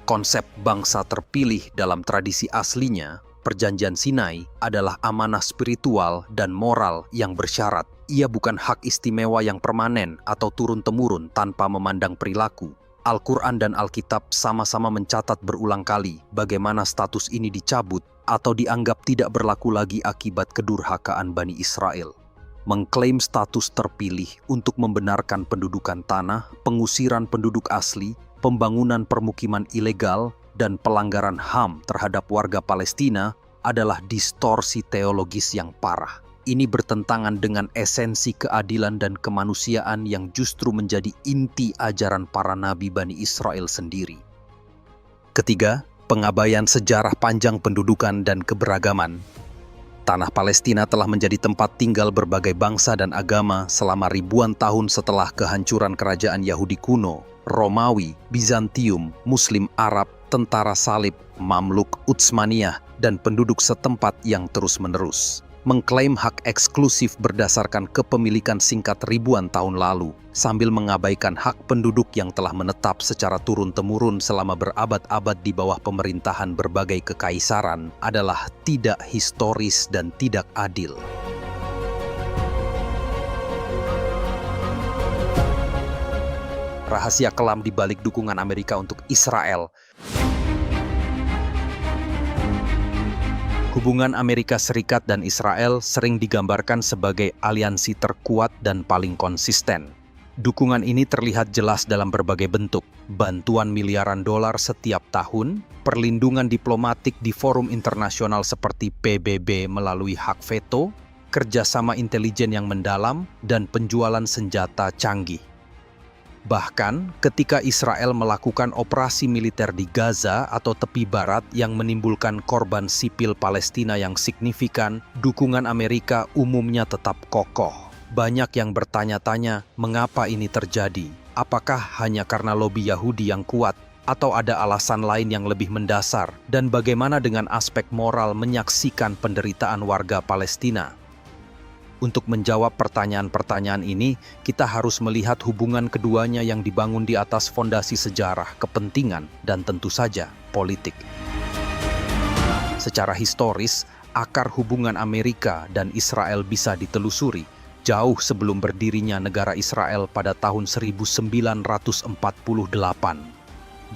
Konsep bangsa terpilih dalam tradisi aslinya, Perjanjian Sinai, adalah amanah spiritual dan moral yang bersyarat. Ia bukan hak istimewa yang permanen atau turun-temurun tanpa memandang perilaku. Al-Quran dan Alkitab sama-sama mencatat berulang kali bagaimana status ini dicabut atau dianggap tidak berlaku lagi akibat kedurhakaan Bani Israel. Mengklaim status terpilih untuk membenarkan pendudukan tanah, pengusiran penduduk asli, pembangunan permukiman ilegal, dan pelanggaran HAM terhadap warga Palestina adalah distorsi teologis yang parah. Ini bertentangan dengan esensi keadilan dan kemanusiaan yang justru menjadi inti ajaran para nabi Bani Israel sendiri. Ketiga, pengabaian sejarah panjang pendudukan dan keberagaman. Tanah Palestina telah menjadi tempat tinggal berbagai bangsa dan agama selama ribuan tahun setelah kehancuran kerajaan Yahudi kuno, Romawi, Bizantium, Muslim Arab, tentara salib, Mamluk, Utsmaniyah, dan penduduk setempat yang terus-menerus. Mengklaim hak eksklusif berdasarkan kepemilikan singkat ribuan tahun lalu, sambil mengabaikan hak penduduk yang telah menetap secara turun-temurun selama berabad-abad di bawah pemerintahan berbagai kekaisaran, adalah tidak historis dan tidak adil. Rahasia kelam di balik dukungan Amerika untuk Israel. Hubungan Amerika Serikat dan Israel sering digambarkan sebagai aliansi terkuat dan paling konsisten. Dukungan ini terlihat jelas dalam berbagai bentuk: bantuan miliaran dolar setiap tahun, perlindungan diplomatik di forum internasional seperti PBB melalui hak veto, kerjasama intelijen yang mendalam, dan penjualan senjata canggih. Bahkan, ketika Israel melakukan operasi militer di Gaza atau tepi barat yang menimbulkan korban sipil Palestina yang signifikan, dukungan Amerika umumnya tetap kokoh. Banyak yang bertanya-tanya, mengapa ini terjadi? Apakah hanya karena lobi Yahudi yang kuat? Atau ada alasan lain yang lebih mendasar? Dan bagaimana dengan aspek moral menyaksikan penderitaan warga Palestina? Untuk menjawab pertanyaan-pertanyaan ini, kita harus melihat hubungan keduanya yang dibangun di atas fondasi sejarah, kepentingan, dan tentu saja politik. Secara historis, akar hubungan Amerika dan Israel bisa ditelusuri jauh sebelum berdirinya negara Israel pada tahun 1948.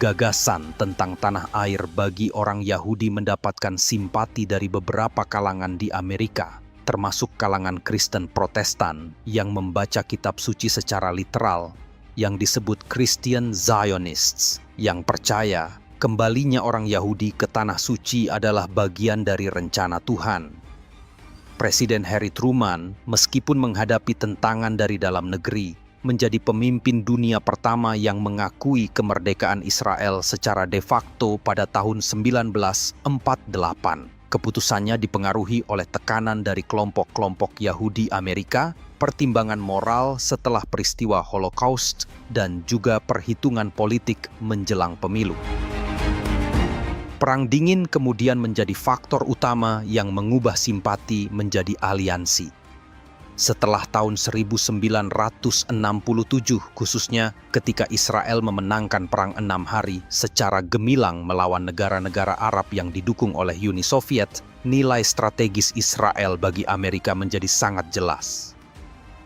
Gagasan tentang tanah air bagi orang Yahudi mendapatkan simpati dari beberapa kalangan di Amerika, termasuk kalangan Kristen Protestan yang membaca kitab suci secara literal, yang disebut Christian Zionists, yang percaya kembalinya orang Yahudi ke tanah suci adalah bagian dari rencana Tuhan. Presiden Harry Truman, meskipun menghadapi tentangan dari dalam negeri, menjadi pemimpin dunia pertama yang mengakui kemerdekaan Israel secara de facto pada tahun 1948. Keputusannya dipengaruhi oleh tekanan dari kelompok-kelompok Yahudi Amerika, pertimbangan moral setelah peristiwa Holocaust, dan juga perhitungan politik menjelang pemilu. Perang Dingin kemudian menjadi faktor utama yang mengubah simpati menjadi aliansi. Setelah tahun 1967, khususnya ketika Israel memenangkan Perang 6 Hari secara gemilang melawan negara-negara Arab yang didukung oleh Uni Soviet, nilai strategis Israel bagi Amerika menjadi sangat jelas.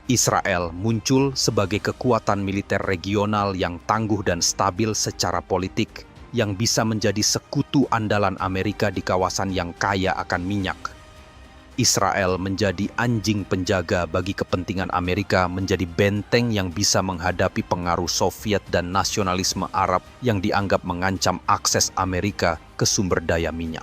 Israel muncul sebagai kekuatan militer regional yang tangguh dan stabil secara politik, yang bisa menjadi sekutu andalan Amerika di kawasan yang kaya akan minyak. Israel menjadi anjing penjaga bagi kepentingan Amerika, menjadi benteng yang bisa menghadapi pengaruh Soviet dan nasionalisme Arab yang dianggap mengancam akses Amerika ke sumber daya minyak.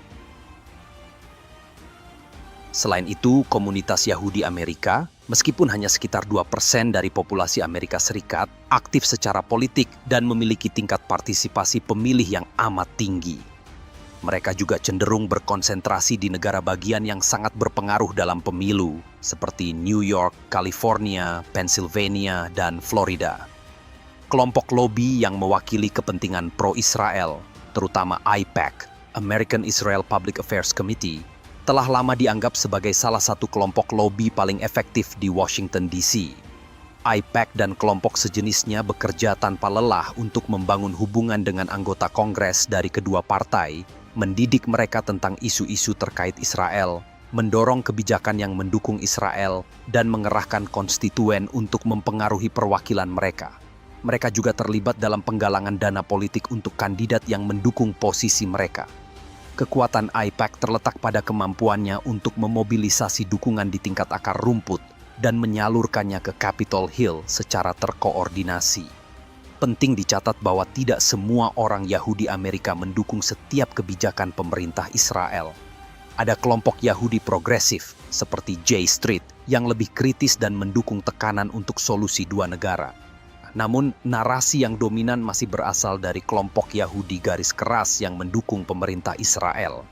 Selain itu, komunitas Yahudi Amerika, meskipun hanya sekitar 2% dari populasi Amerika Serikat, aktif secara politik dan memiliki tingkat partisipasi pemilih yang amat tinggi. Mereka juga cenderung berkonsentrasi di negara bagian yang sangat berpengaruh dalam pemilu, seperti New York, California, Pennsylvania, dan Florida. Kelompok lobi yang mewakili kepentingan pro-Israel, terutama AIPAC, American Israel Public Affairs Committee, telah lama dianggap sebagai salah satu kelompok lobi paling efektif di Washington, D.C. AIPAC dan kelompok sejenisnya bekerja tanpa lelah untuk membangun hubungan dengan anggota Kongres dari kedua partai, mendidik mereka tentang isu-isu terkait Israel, mendorong kebijakan yang mendukung Israel, dan mengerahkan konstituen untuk mempengaruhi perwakilan mereka. Mereka juga terlibat dalam penggalangan dana politik untuk kandidat yang mendukung posisi mereka. Kekuatan AIPAC terletak pada kemampuannya untuk memobilisasi dukungan di tingkat akar rumput dan menyalurkannya ke Capitol Hill secara terkoordinasi. Penting dicatat bahwa tidak semua orang Yahudi Amerika mendukung setiap kebijakan pemerintah Israel. Ada kelompok Yahudi progresif seperti J Street yang lebih kritis dan mendukung tekanan untuk solusi dua negara. Namun, narasi yang dominan masih berasal dari kelompok Yahudi garis keras yang mendukung pemerintah Israel.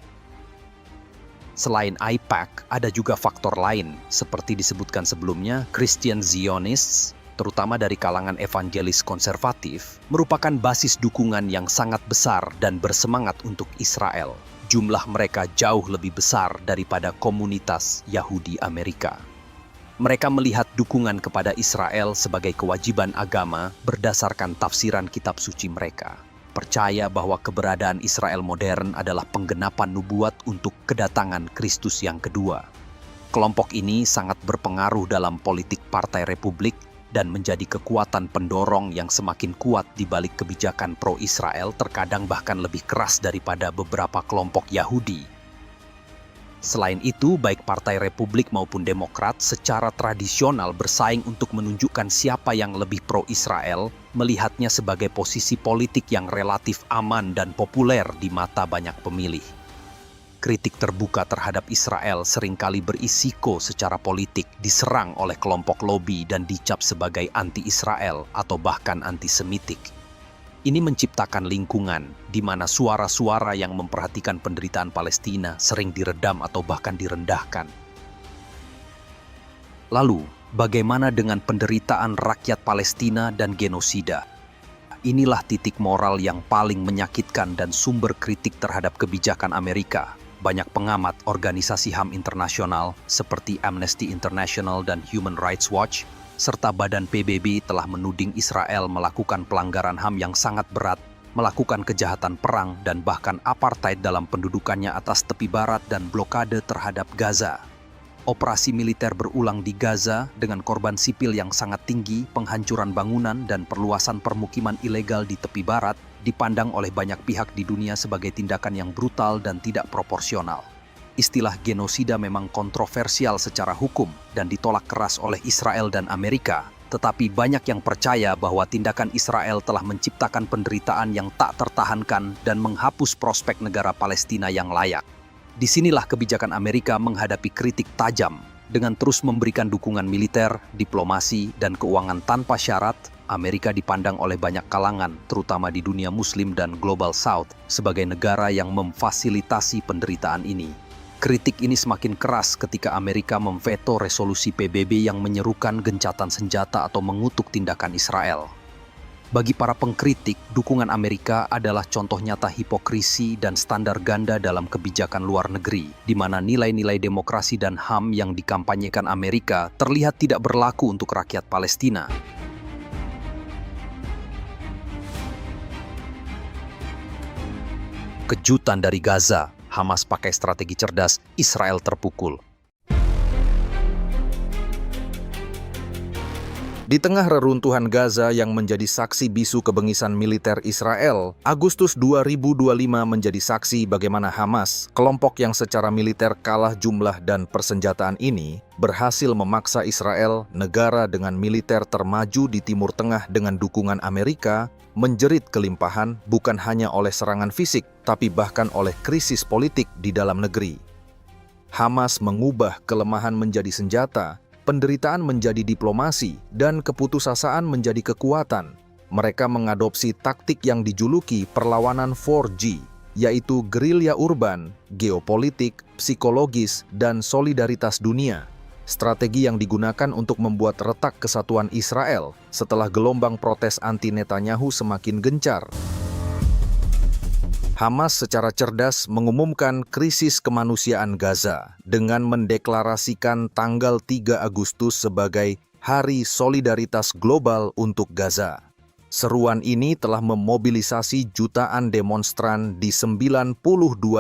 Selain AIPAC, ada juga faktor lain, seperti disebutkan sebelumnya, Christian Zionists, terutama dari kalangan evangelis konservatif, merupakan basis dukungan yang sangat besar dan bersemangat untuk Israel. Jumlah mereka jauh lebih besar daripada komunitas Yahudi Amerika. Mereka melihat dukungan kepada Israel sebagai kewajiban agama berdasarkan tafsiran kitab suci mereka. Percaya bahwa keberadaan Israel modern adalah penggenapan nubuat untuk kedatangan Kristus yang kedua. Kelompok ini sangat berpengaruh dalam politik Partai Republik dan menjadi kekuatan pendorong yang semakin kuat di balik kebijakan pro-Israel, terkadang bahkan lebih keras daripada beberapa kelompok Yahudi. Selain itu, baik Partai Republik maupun Demokrat secara tradisional bersaing untuk menunjukkan siapa yang lebih pro-Israel, melihatnya sebagai posisi politik yang relatif aman dan populer di mata banyak pemilih. Kritik terbuka terhadap Israel seringkali berisiko secara politik diserang oleh kelompok lobi dan dicap sebagai anti-Israel atau bahkan antisemitik. Ini menciptakan lingkungan di mana suara-suara yang memperhatikan penderitaan Palestina sering diredam atau bahkan direndahkan. Lalu, bagaimana dengan penderitaan rakyat Palestina dan genosida? Inilah titik moral yang paling menyakitkan dan sumber kritik terhadap kebijakan Amerika. Banyak pengamat organisasi HAM internasional seperti Amnesty International dan Human Rights Watch serta Badan PBB telah menuding Israel melakukan pelanggaran HAM yang sangat berat, melakukan kejahatan perang dan bahkan apartheid dalam pendudukannya atas tepi barat dan blokade terhadap Gaza. Operasi militer berulang di Gaza dengan korban sipil yang sangat tinggi, penghancuran bangunan dan perluasan permukiman ilegal di tepi barat dipandang oleh banyak pihak di dunia sebagai tindakan yang brutal dan tidak proporsional. Istilah genosida memang kontroversial secara hukum dan ditolak keras oleh Israel dan Amerika, tetapi banyak yang percaya bahwa tindakan Israel telah menciptakan penderitaan yang tak tertahankan dan menghapus prospek negara Palestina yang layak. Disinilah kebijakan Amerika menghadapi kritik tajam. Dengan terus memberikan dukungan militer, diplomasi, dan keuangan tanpa syarat, Amerika dipandang oleh banyak kalangan, terutama di dunia Muslim dan Global South, sebagai negara yang memfasilitasi penderitaan ini. Kritik ini semakin keras ketika Amerika memveto resolusi PBB yang menyerukan gencatan senjata atau mengutuk tindakan Israel. Bagi para pengkritik, dukungan Amerika adalah contoh nyata hipokrisi dan standar ganda dalam kebijakan luar negeri, di mana nilai-nilai demokrasi dan HAM yang dikampanyekan Amerika terlihat tidak berlaku untuk rakyat Palestina. Kejutan dari Gaza, Hamas pakai strategi cerdas, Israel terpukul. Di tengah reruntuhan Gaza yang menjadi saksi bisu kebengisan militer Israel, Agustus 2025 menjadi saksi bagaimana Hamas, kelompok yang secara militer kalah jumlah dan persenjataan ini, berhasil memaksa Israel, negara dengan militer termaju di Timur Tengah dengan dukungan Amerika, menjerit kelimpahan bukan hanya oleh serangan fisik, tapi bahkan oleh krisis politik di dalam negeri. Hamas mengubah kelemahan menjadi senjata, penderitaan menjadi diplomasi, dan keputusasaan menjadi kekuatan. Mereka mengadopsi taktik yang dijuluki perlawanan 4G, yaitu gerilya urban, geopolitik, psikologis, dan solidaritas dunia. Strategi yang digunakan untuk membuat retak kesatuan Israel setelah gelombang protes anti-Netanyahu semakin gencar. Hamas secara cerdas mengumumkan krisis kemanusiaan Gaza dengan mendeklarasikan tanggal 3 Agustus sebagai Hari Solidaritas Global untuk Gaza. Seruan ini telah memobilisasi jutaan demonstran di 92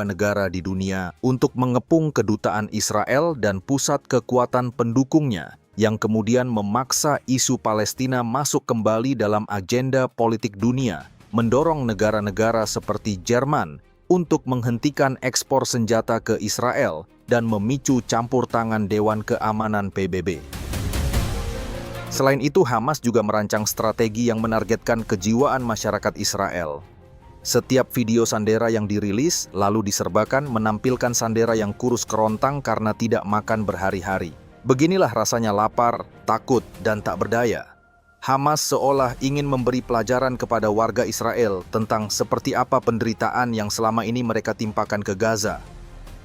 negara di dunia untuk mengepung kedutaan Israel dan pusat kekuatan pendukungnya, yang kemudian memaksa isu Palestina masuk kembali dalam agenda politik dunia, mendorong negara-negara seperti Jerman untuk menghentikan ekspor senjata ke Israel dan memicu campur tangan Dewan Keamanan PBB. Selain itu, Hamas juga merancang strategi yang menargetkan kejiwaan masyarakat Israel. Setiap video Sandera yang dirilis lalu diserbakan menampilkan Sandera yang kurus kerontang karena tidak makan berhari-hari. Beginilah rasanya lapar, takut, dan tak berdaya. Hamas seolah ingin memberi pelajaran kepada warga Israel tentang seperti apa penderitaan yang selama ini mereka timpakan ke Gaza.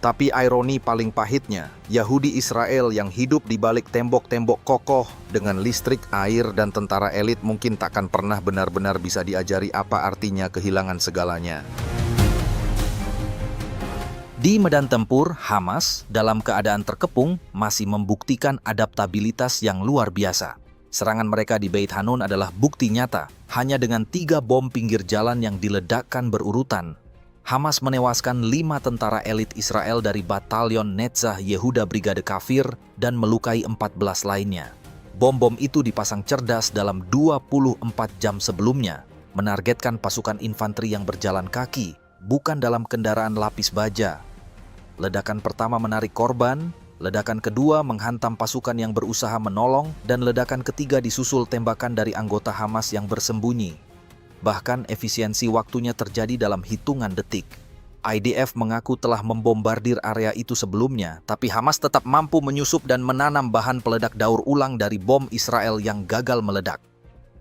Tapi ironi paling pahitnya, Yahudi Israel yang hidup di balik tembok-tembok kokoh dengan listrik, air, dan tentara elit mungkin takkan pernah benar-benar bisa diajari apa artinya kehilangan segalanya. Di medan tempur, Hamas dalam keadaan terkepung masih membuktikan adaptabilitas yang luar biasa. Serangan mereka di Beit Hanun adalah bukti nyata. Hanya dengan 3 bom pinggir jalan yang diledakkan berurutan, Hamas menewaskan 5 tentara elit Israel dari Batalion Netzah Yehuda Brigade Kafir dan melukai 14 lainnya. Bom-bom itu dipasang cerdas dalam 24 jam sebelumnya, menargetkan pasukan infanteri yang berjalan kaki, bukan dalam kendaraan lapis baja. Ledakan pertama menarik korban, ledakan kedua menghantam pasukan yang berusaha menolong, dan ledakan ketiga disusul tembakan dari anggota Hamas yang bersembunyi. Bahkan efisiensi waktunya terjadi dalam hitungan detik. IDF mengaku telah membombardir area itu sebelumnya, tapi Hamas tetap mampu menyusup dan menanam bahan peledak daur ulang dari bom Israel yang gagal meledak.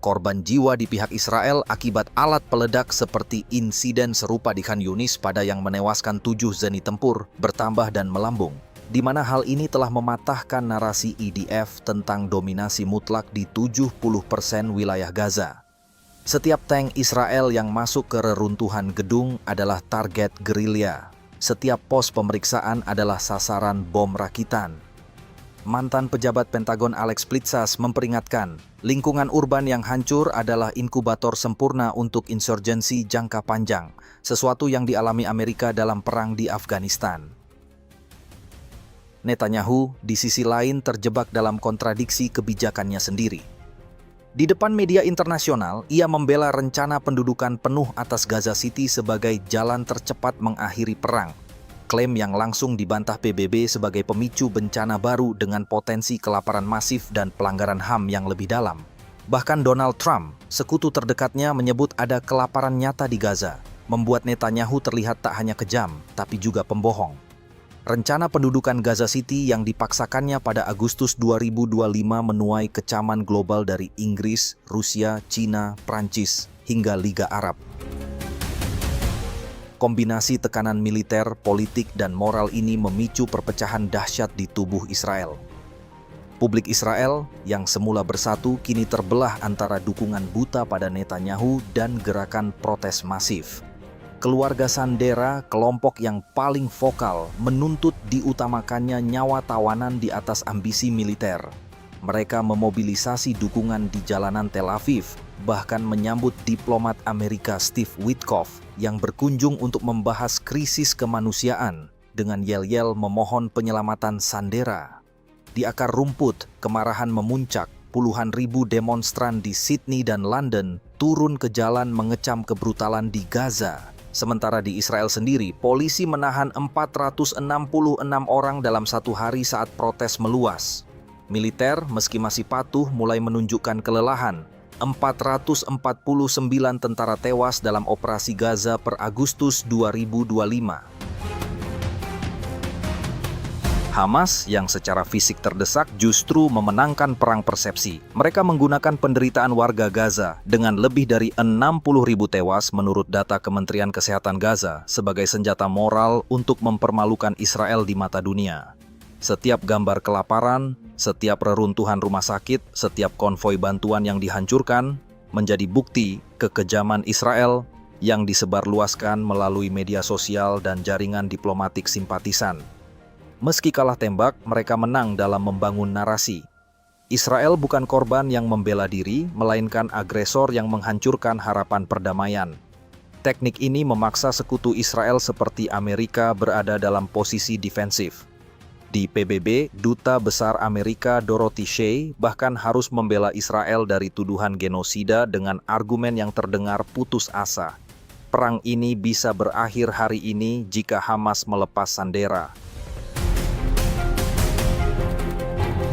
Korban jiwa di pihak Israel akibat alat peledak seperti insiden serupa di Khan Yunis pada yang menewaskan 7 zeni tempur bertambah dan melambung, di mana hal ini telah mematahkan narasi IDF tentang dominasi mutlak di 70% wilayah Gaza. Setiap tank Israel yang masuk ke reruntuhan gedung adalah target gerilya. Setiap pos pemeriksaan adalah sasaran bom rakitan. Mantan pejabat Pentagon Alex Plitzas memperingatkan, lingkungan urban yang hancur adalah inkubator sempurna untuk insurgensi jangka panjang, sesuatu yang dialami Amerika dalam perang di Afghanistan. Netanyahu di sisi lain terjebak dalam kontradiksi kebijakannya sendiri. Di depan media internasional, ia membela rencana pendudukan penuh atas Gaza City sebagai jalan tercepat mengakhiri perang. Klaim yang langsung dibantah PBB sebagai pemicu bencana baru dengan potensi kelaparan masif dan pelanggaran HAM yang lebih dalam. Bahkan Donald Trump, sekutu terdekatnya, menyebut ada kelaparan nyata di Gaza, membuat Netanyahu terlihat tak hanya kejam, tapi juga pembohong. Rencana pendudukan Gaza City yang dipaksakannya pada Agustus 2025 menuai kecaman global dari Inggris, Rusia, Cina, Prancis, hingga Liga Arab. Kombinasi tekanan militer, politik, dan moral ini memicu perpecahan dahsyat di tubuh Israel. Publik Israel yang semula bersatu kini terbelah antara dukungan buta pada Netanyahu dan gerakan protes masif. Keluarga Sandera, kelompok yang paling vokal, menuntut diutamakannya nyawa tawanan di atas ambisi militer. Mereka memobilisasi dukungan di jalanan Tel Aviv, bahkan menyambut diplomat Amerika Steve Witkoff yang berkunjung untuk membahas krisis kemanusiaan dengan yel-yel memohon penyelamatan Sandera. Di akar rumput, kemarahan memuncak. Puluhan ribu demonstran di Sydney dan London turun ke jalan mengecam kebrutalan di Gaza. Sementara di Israel sendiri, polisi menahan 466 orang dalam satu hari saat protes meluas. Militer, meski masih patuh, mulai menunjukkan kelelahan. 449 tentara tewas dalam operasi Gaza per Agustus 2025. Hamas yang secara fisik terdesak justru memenangkan perang persepsi. Mereka menggunakan penderitaan warga Gaza dengan lebih dari 60.000 tewas menurut data Kementerian Kesehatan Gaza sebagai senjata moral untuk mempermalukan Israel di mata dunia. Setiap gambar kelaparan, setiap reruntuhan rumah sakit, setiap konvoi bantuan yang dihancurkan menjadi bukti kekejaman Israel yang disebarluaskan melalui media sosial dan jaringan diplomatik simpatisan. Meski kalah tembak, mereka menang dalam membangun narasi. Israel bukan korban yang membela diri, melainkan agresor yang menghancurkan harapan perdamaian. Teknik ini memaksa sekutu Israel seperti Amerika berada dalam posisi defensif. Di PBB, Duta Besar Amerika Dorothy Shea bahkan harus membela Israel dari tuduhan genosida dengan argumen yang terdengar putus asa. Perang ini bisa berakhir hari ini jika Hamas melepas sandera.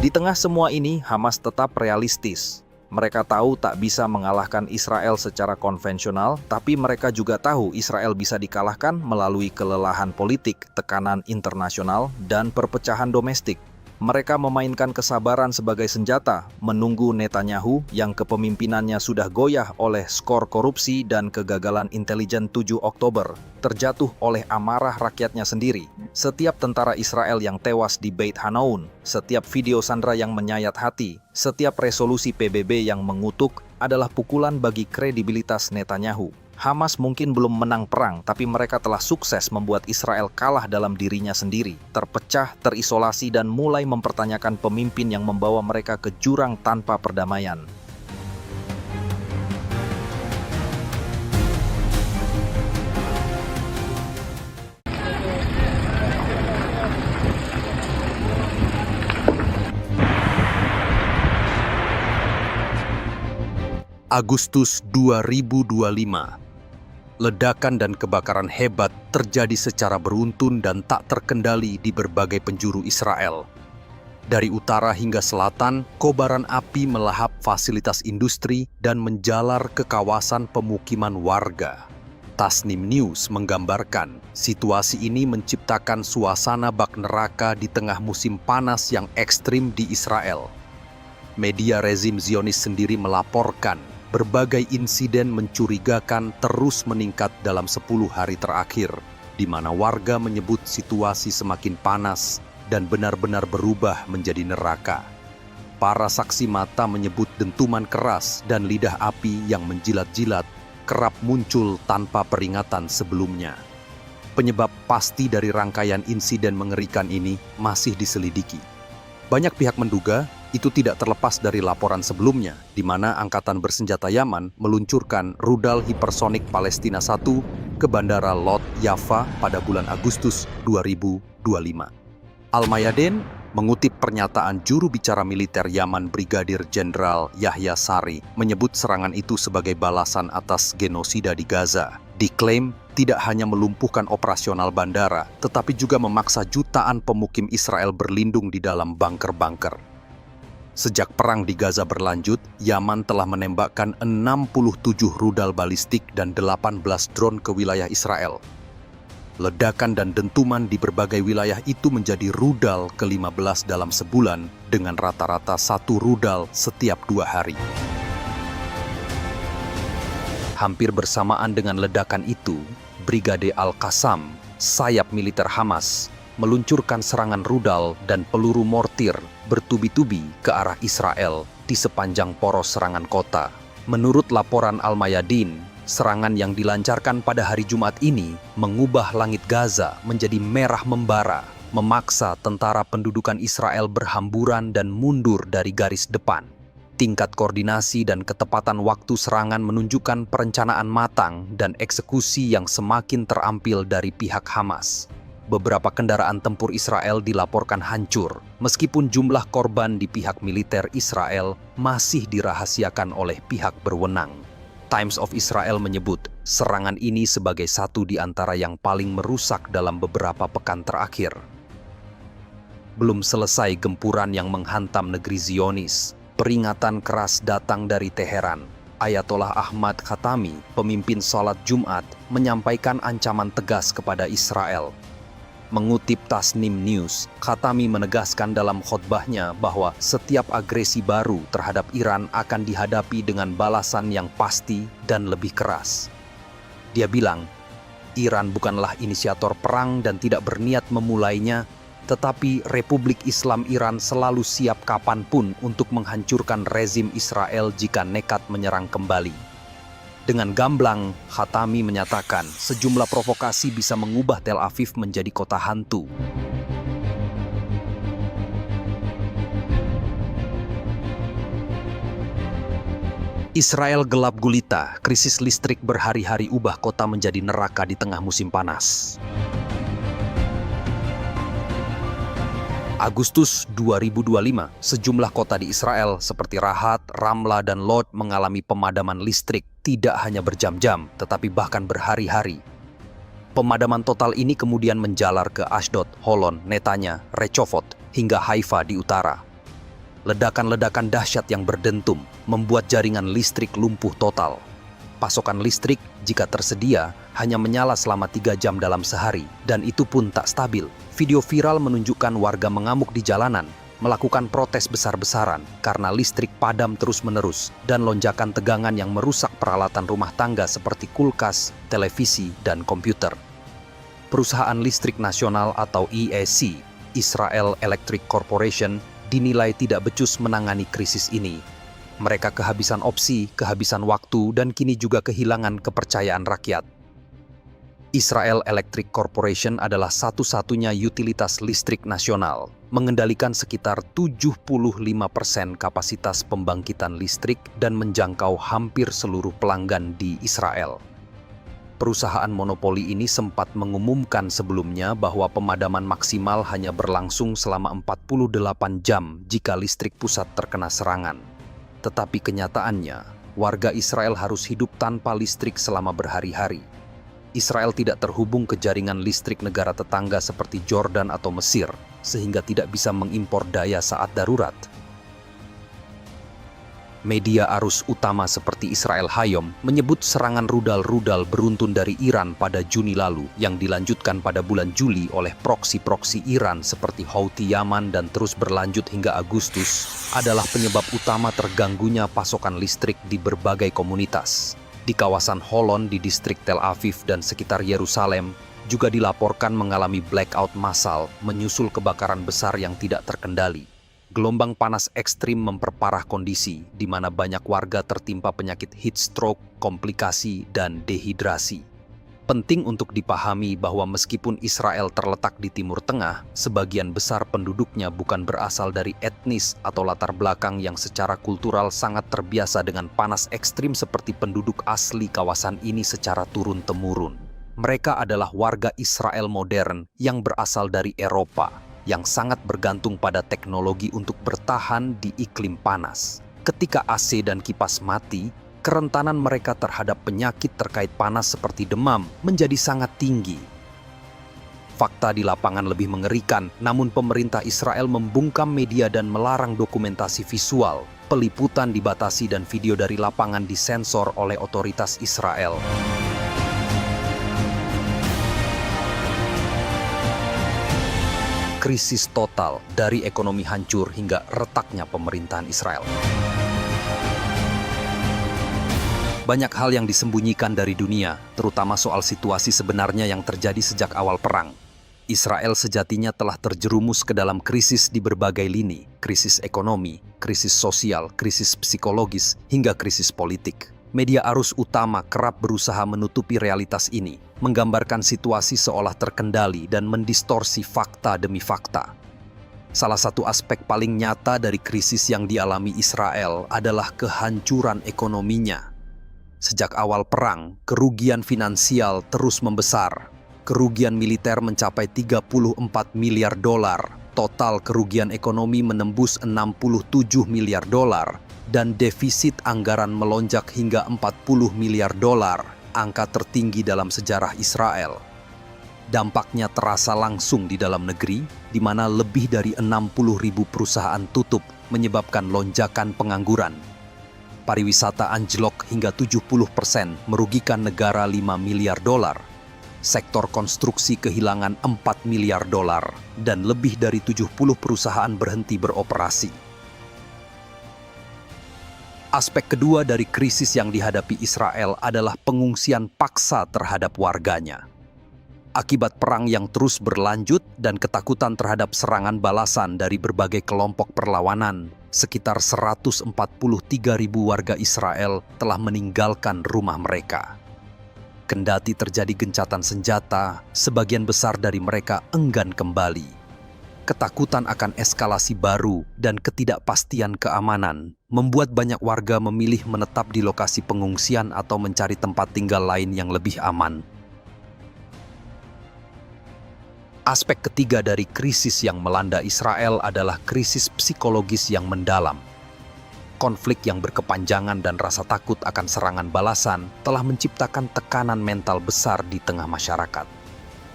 Di tengah semua ini, Hamas tetap realistis. Mereka tahu tak bisa mengalahkan Israel secara konvensional, tapi mereka juga tahu Israel bisa dikalahkan melalui kelelahan politik, tekanan internasional, dan perpecahan domestik. Mereka memainkan kesabaran sebagai senjata, menunggu Netanyahu yang kepemimpinannya sudah goyah oleh skor korupsi dan kegagalan intelijen 7 Oktober, terjatuh oleh amarah rakyatnya sendiri. Setiap tentara Israel yang tewas di Beit Hanaun, setiap video sandera yang menyayat hati, setiap resolusi PBB yang mengutuk adalah pukulan bagi kredibilitas Netanyahu. Hamas mungkin belum menang perang, tapi mereka telah sukses membuat Israel kalah dalam dirinya sendiri, terpecah, terisolasi, dan mulai mempertanyakan pemimpin yang membawa mereka ke jurang tanpa perdamaian. Agustus 2025. Ledakan dan kebakaran hebat terjadi secara beruntun dan tak terkendali di berbagai penjuru Israel. Dari utara hingga selatan, kobaran api melahap fasilitas industri dan menjalar ke kawasan pemukiman warga. Tasnim News menggambarkan, situasi ini menciptakan suasana bak neraka di tengah musim panas yang ekstrim di Israel. Media rezim Zionis sendiri melaporkan berbagai insiden mencurigakan terus meningkat dalam 10 hari terakhir, di mana warga menyebut situasi semakin panas dan benar-benar berubah menjadi neraka. Para saksi mata menyebut dentuman keras dan lidah api yang menjilat-jilat kerap muncul tanpa peringatan sebelumnya. Penyebab pasti dari rangkaian insiden mengerikan ini masih diselidiki. Banyak pihak menduga itu tidak terlepas dari laporan sebelumnya, di mana Angkatan Bersenjata Yaman meluncurkan rudal hipersonik Palestina I ke Bandara Lot Yafa pada bulan Agustus 2025. Al-Mayadin mengutip pernyataan juru bicara militer Yaman Brigadir Jenderal Yahya Sari, menyebut serangan itu sebagai balasan atas genosida di Gaza. Diklaim tidak hanya melumpuhkan operasional bandara, tetapi juga memaksa jutaan pemukim Israel berlindung di dalam bunker-bunker. Sejak perang di Gaza berlanjut, Yaman telah menembakkan 67 rudal balistik dan 18 drone ke wilayah Israel. Ledakan dan dentuman di berbagai wilayah itu menjadi rudal ke-15 dalam sebulan dengan rata-rata 1 rudal setiap 2 hari. Hampir bersamaan dengan ledakan itu, Brigade Al-Qassam, sayap militer Hamas, meluncurkan serangan rudal dan peluru mortir bertubi-tubi ke arah Israel di sepanjang poros serangan kota. Menurut laporan Al-Mayadin, serangan yang dilancarkan pada hari Jumat ini mengubah langit Gaza menjadi merah membara, memaksa tentara pendudukan Israel berhamburan dan mundur dari garis depan. Tingkat koordinasi dan ketepatan waktu serangan menunjukkan perencanaan matang dan eksekusi yang semakin terampil dari pihak Hamas. Beberapa kendaraan tempur Israel dilaporkan hancur, meskipun jumlah korban di pihak militer Israel masih dirahasiakan oleh pihak berwenang. Times of Israel menyebut serangan ini sebagai satu di antara yang paling merusak dalam beberapa pekan terakhir. Belum selesai gempuran yang menghantam negeri Zionis, peringatan keras datang dari Teheran. Ayatollah Ahmad Khatami, pemimpin sholat Jumat, menyampaikan ancaman tegas kepada Israel. Mengutip Tasnim News, Khatami menegaskan dalam khotbahnya bahwa setiap agresi baru terhadap Iran akan dihadapi dengan balasan yang pasti dan lebih keras. Dia bilang, Iran bukanlah inisiator perang dan tidak berniat memulainya, tetapi Republik Islam Iran selalu siap kapanpun untuk menghancurkan rezim Israel jika nekat menyerang kembali. Dengan gamblang, Khatami menyatakan sejumlah provokasi bisa mengubah Tel Aviv menjadi kota hantu. Israel gelap gulita, krisis listrik berhari-hari ubah kota menjadi neraka di tengah musim panas. Agustus 2025, sejumlah kota di Israel seperti Rahat, Ramla, dan Lod mengalami pemadaman listrik tidak hanya berjam-jam, tetapi bahkan berhari-hari. Pemadaman total ini kemudian menjalar ke Ashdod, Holon, Netanya, Rechovot, hingga Haifa di utara. Ledakan-ledakan dahsyat yang berdentum membuat jaringan listrik lumpuh total. Pasokan listrik, jika tersedia, hanya menyala selama 3 jam dalam sehari, dan itu pun tak stabil. Video viral menunjukkan warga mengamuk di jalanan, melakukan protes besar-besaran karena listrik padam terus-menerus dan lonjakan tegangan yang merusak peralatan rumah tangga seperti kulkas, televisi, dan komputer. Perusahaan Listrik Nasional atau IEC, Israel Electric Corporation, dinilai tidak becus menangani krisis ini. Mereka kehabisan opsi, kehabisan waktu, dan kini juga kehilangan kepercayaan rakyat. Israel Electric Corporation adalah satu-satunya utilitas listrik nasional, mengendalikan sekitar 75% kapasitas pembangkitan listrik dan menjangkau hampir seluruh pelanggan di Israel. Perusahaan monopoli ini sempat mengumumkan sebelumnya bahwa pemadaman maksimal hanya berlangsung selama 48 jam jika listrik pusat terkena serangan. Tetapi kenyataannya, warga Israel harus hidup tanpa listrik selama berhari-hari. Israel tidak terhubung ke jaringan listrik negara tetangga seperti Jordan atau Mesir, sehingga tidak bisa mengimpor daya saat darurat. Media arus utama seperti Israel Hayom menyebut serangan rudal-rudal beruntun dari Iran pada Juni lalu yang dilanjutkan pada bulan Juli oleh proksi-proksi Iran seperti Houthi Yaman dan terus berlanjut hingga Agustus adalah penyebab utama terganggunya pasokan listrik di berbagai komunitas. Di kawasan Holon di distrik Tel Aviv dan sekitar Yerusalem juga dilaporkan mengalami blackout massal menyusul kebakaran besar yang tidak terkendali. Gelombang panas ekstrim memperparah kondisi di mana banyak warga tertimpa penyakit heat stroke, komplikasi, dan dehidrasi. Penting untuk dipahami bahwa meskipun Israel terletak di Timur Tengah, sebagian besar penduduknya bukan berasal dari etnis atau latar belakang yang secara kultural sangat terbiasa dengan panas ekstrim seperti penduduk asli kawasan ini secara turun-temurun. Mereka adalah warga Israel modern yang berasal dari Eropa, yang sangat bergantung pada teknologi untuk bertahan di iklim panas. Ketika AC dan kipas mati, kerentanan mereka terhadap penyakit terkait panas seperti demam menjadi sangat tinggi. Fakta di lapangan lebih mengerikan, namun pemerintah Israel membungkam media dan melarang dokumentasi visual. Peliputan dibatasi dan video dari lapangan disensor oleh otoritas Israel. Krisis total dari ekonomi hancur hingga retaknya pemerintahan Israel. Banyak hal yang disembunyikan dari dunia, terutama soal situasi sebenarnya yang terjadi sejak awal perang. Israel sejatinya telah terjerumus ke dalam krisis di berbagai lini, krisis ekonomi, krisis sosial, krisis psikologis, hingga krisis politik. Media arus utama kerap berusaha menutupi realitas ini, menggambarkan situasi seolah terkendali dan mendistorsi fakta demi fakta. Salah satu aspek paling nyata dari krisis yang dialami Israel adalah kehancuran ekonominya. Sejak awal perang, kerugian finansial terus membesar. Kerugian militer mencapai 34 miliar dolar. Total kerugian ekonomi menembus 67 miliar dolar. Dan defisit anggaran melonjak hingga 40 miliar dolar, angka tertinggi dalam sejarah Israel. Dampaknya terasa langsung di dalam negeri, di mana lebih dari 60.000 perusahaan tutup, menyebabkan lonjakan pengangguran. Pariwisata anjlok hingga 70%, merugikan negara 5 miliar dolar. Sektor konstruksi kehilangan 4 miliar dolar, dan lebih dari 70 perusahaan berhenti beroperasi. Aspek kedua dari krisis yang dihadapi Israel adalah pengungsian paksa terhadap warganya. Akibat perang yang terus berlanjut dan ketakutan terhadap serangan balasan dari berbagai kelompok perlawanan, sekitar 143.000 warga Israel telah meninggalkan rumah mereka. Kendati terjadi gencatan senjata, sebagian besar dari mereka enggan kembali. Ketakutan akan eskalasi baru dan ketidakpastian keamanan membuat banyak warga memilih menetap di lokasi pengungsian atau mencari tempat tinggal lain yang lebih aman. Aspek ketiga dari krisis yang melanda Israel adalah krisis psikologis yang mendalam. Konflik yang berkepanjangan dan rasa takut akan serangan balasan telah menciptakan tekanan mental besar di tengah masyarakat.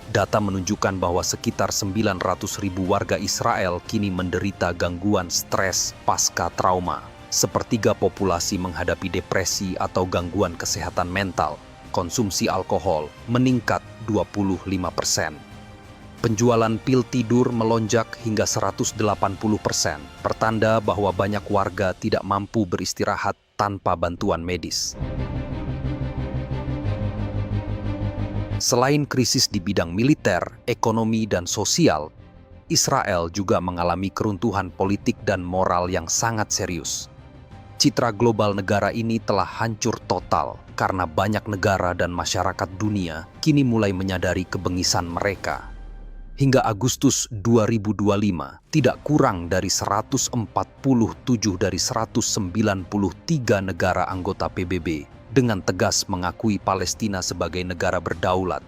Data menunjukkan bahwa sekitar 900.000 warga Israel kini menderita gangguan stres pasca trauma. Sepertiga populasi menghadapi depresi atau gangguan kesehatan mental. Konsumsi alkohol meningkat 25%. Penjualan pil tidur melonjak hingga 180%, pertanda bahwa banyak warga tidak mampu beristirahat tanpa bantuan medis. Selain krisis di bidang militer, ekonomi, dan sosial, Israel juga mengalami keruntuhan politik dan moral yang sangat serius. Citra global negara ini telah hancur total karena banyak negara dan masyarakat dunia kini mulai menyadari kebengisan mereka. Hingga Agustus 2025, tidak kurang dari 147 dari 193 negara anggota PBB dengan tegas mengakui Palestina sebagai negara berdaulat.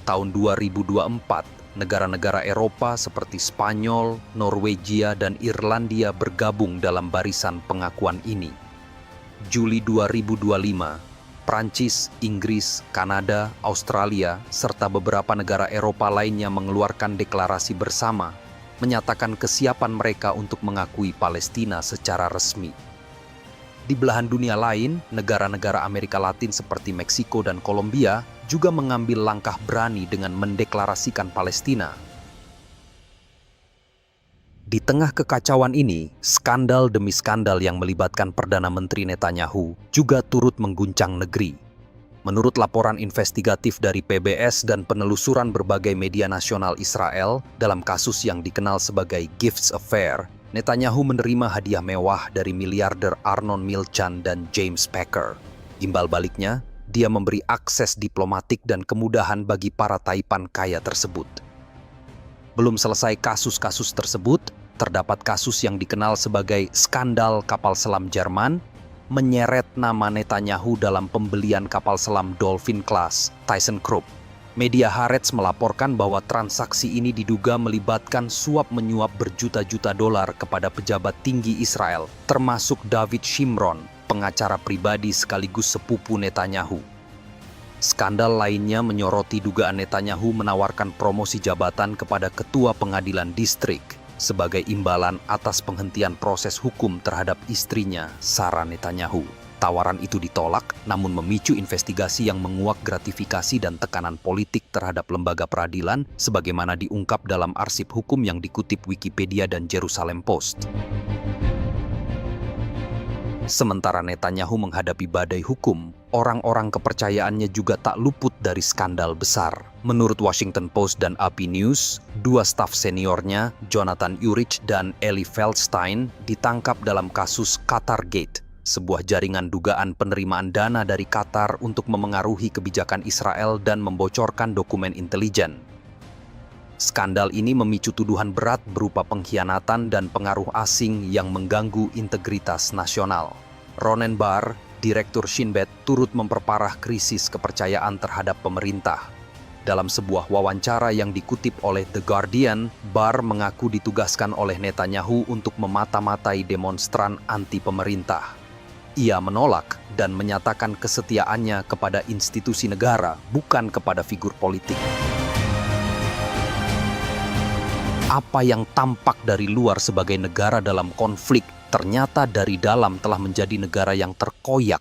Tahun 2024, negara-negara Eropa seperti Spanyol, Norwegia, dan Irlandia bergabung dalam barisan pengakuan ini. Juli 2025, Prancis, Inggris, Kanada, Australia, serta beberapa negara Eropa lainnya mengeluarkan deklarasi bersama, menyatakan kesiapan mereka untuk mengakui Palestina secara resmi. Di belahan dunia lain, negara-negara Amerika Latin seperti Meksiko dan Kolombia juga mengambil langkah berani dengan mendeklarasikan Palestina. Di tengah kekacauan ini, skandal demi skandal yang melibatkan Perdana Menteri Netanyahu juga turut mengguncang negeri. Menurut laporan investigatif dari PBS dan penelusuran berbagai media nasional Israel dalam kasus yang dikenal sebagai Gifts Affair, Netanyahu menerima hadiah mewah dari miliarder Arnon Milchan dan James Packer. Imbal baliknya, dia memberi akses diplomatik dan kemudahan bagi para taipan kaya tersebut. Belum selesai kasus-kasus tersebut, terdapat kasus yang dikenal sebagai skandal kapal selam Jerman, menyeret nama Netanyahu dalam pembelian kapal selam Dolphin Class ThyssenKrupp. Media Haaretz melaporkan bahwa transaksi ini diduga melibatkan suap menyuap berjuta-juta dolar kepada pejabat tinggi Israel, termasuk David Shimron, pengacara pribadi sekaligus sepupu Netanyahu. Skandal lainnya menyoroti dugaan Netanyahu menawarkan promosi jabatan kepada ketua pengadilan distrik sebagai imbalan atas penghentian proses hukum terhadap istrinya, Sarah Netanyahu. Tawaran itu ditolak, namun memicu investigasi yang menguak gratifikasi dan tekanan politik terhadap lembaga peradilan, sebagaimana diungkap dalam arsip hukum yang dikutip Wikipedia dan Jerusalem Post. Sementara Netanyahu menghadapi badai hukum, orang-orang kepercayaannya juga tak luput dari skandal besar. Menurut Washington Post dan AP News, dua staf seniornya, Jonathan Urich dan Eli Feldstein, ditangkap dalam kasus Qatargate, sebuah jaringan dugaan penerimaan dana dari Qatar untuk memengaruhi kebijakan Israel dan membocorkan dokumen intelijen. Skandal ini memicu tuduhan berat berupa pengkhianatan dan pengaruh asing yang mengganggu integritas nasional. Ronen Bar, Direktur Shin Bet, turut memperparah krisis kepercayaan terhadap pemerintah. Dalam sebuah wawancara yang dikutip oleh The Guardian, Bar mengaku ditugaskan oleh Netanyahu untuk memata-matai demonstran anti-pemerintah. Ia menolak dan menyatakan kesetiaannya kepada institusi negara, bukan kepada figur politik. Apa yang tampak dari luar sebagai negara dalam konflik, ternyata dari dalam telah menjadi negara yang terkoyak.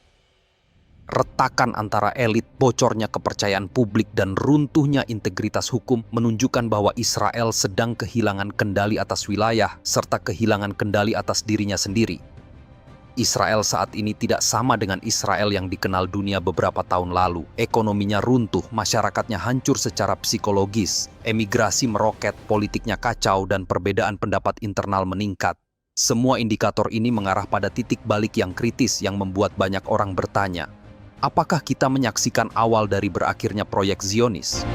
Retakan antara elit, bocornya kepercayaan publik, dan runtuhnya integritas hukum menunjukkan bahwa Israel sedang kehilangan kendali atas wilayah serta kehilangan kendali atas dirinya sendiri. Israel saat ini tidak sama dengan Israel yang dikenal dunia beberapa tahun lalu. Ekonominya runtuh, masyarakatnya hancur secara psikologis, emigrasi meroket, politiknya kacau, dan perbedaan pendapat internal meningkat. Semua indikator ini mengarah pada titik balik yang kritis yang membuat banyak orang bertanya, apakah kita menyaksikan awal dari berakhirnya proyek Zionis?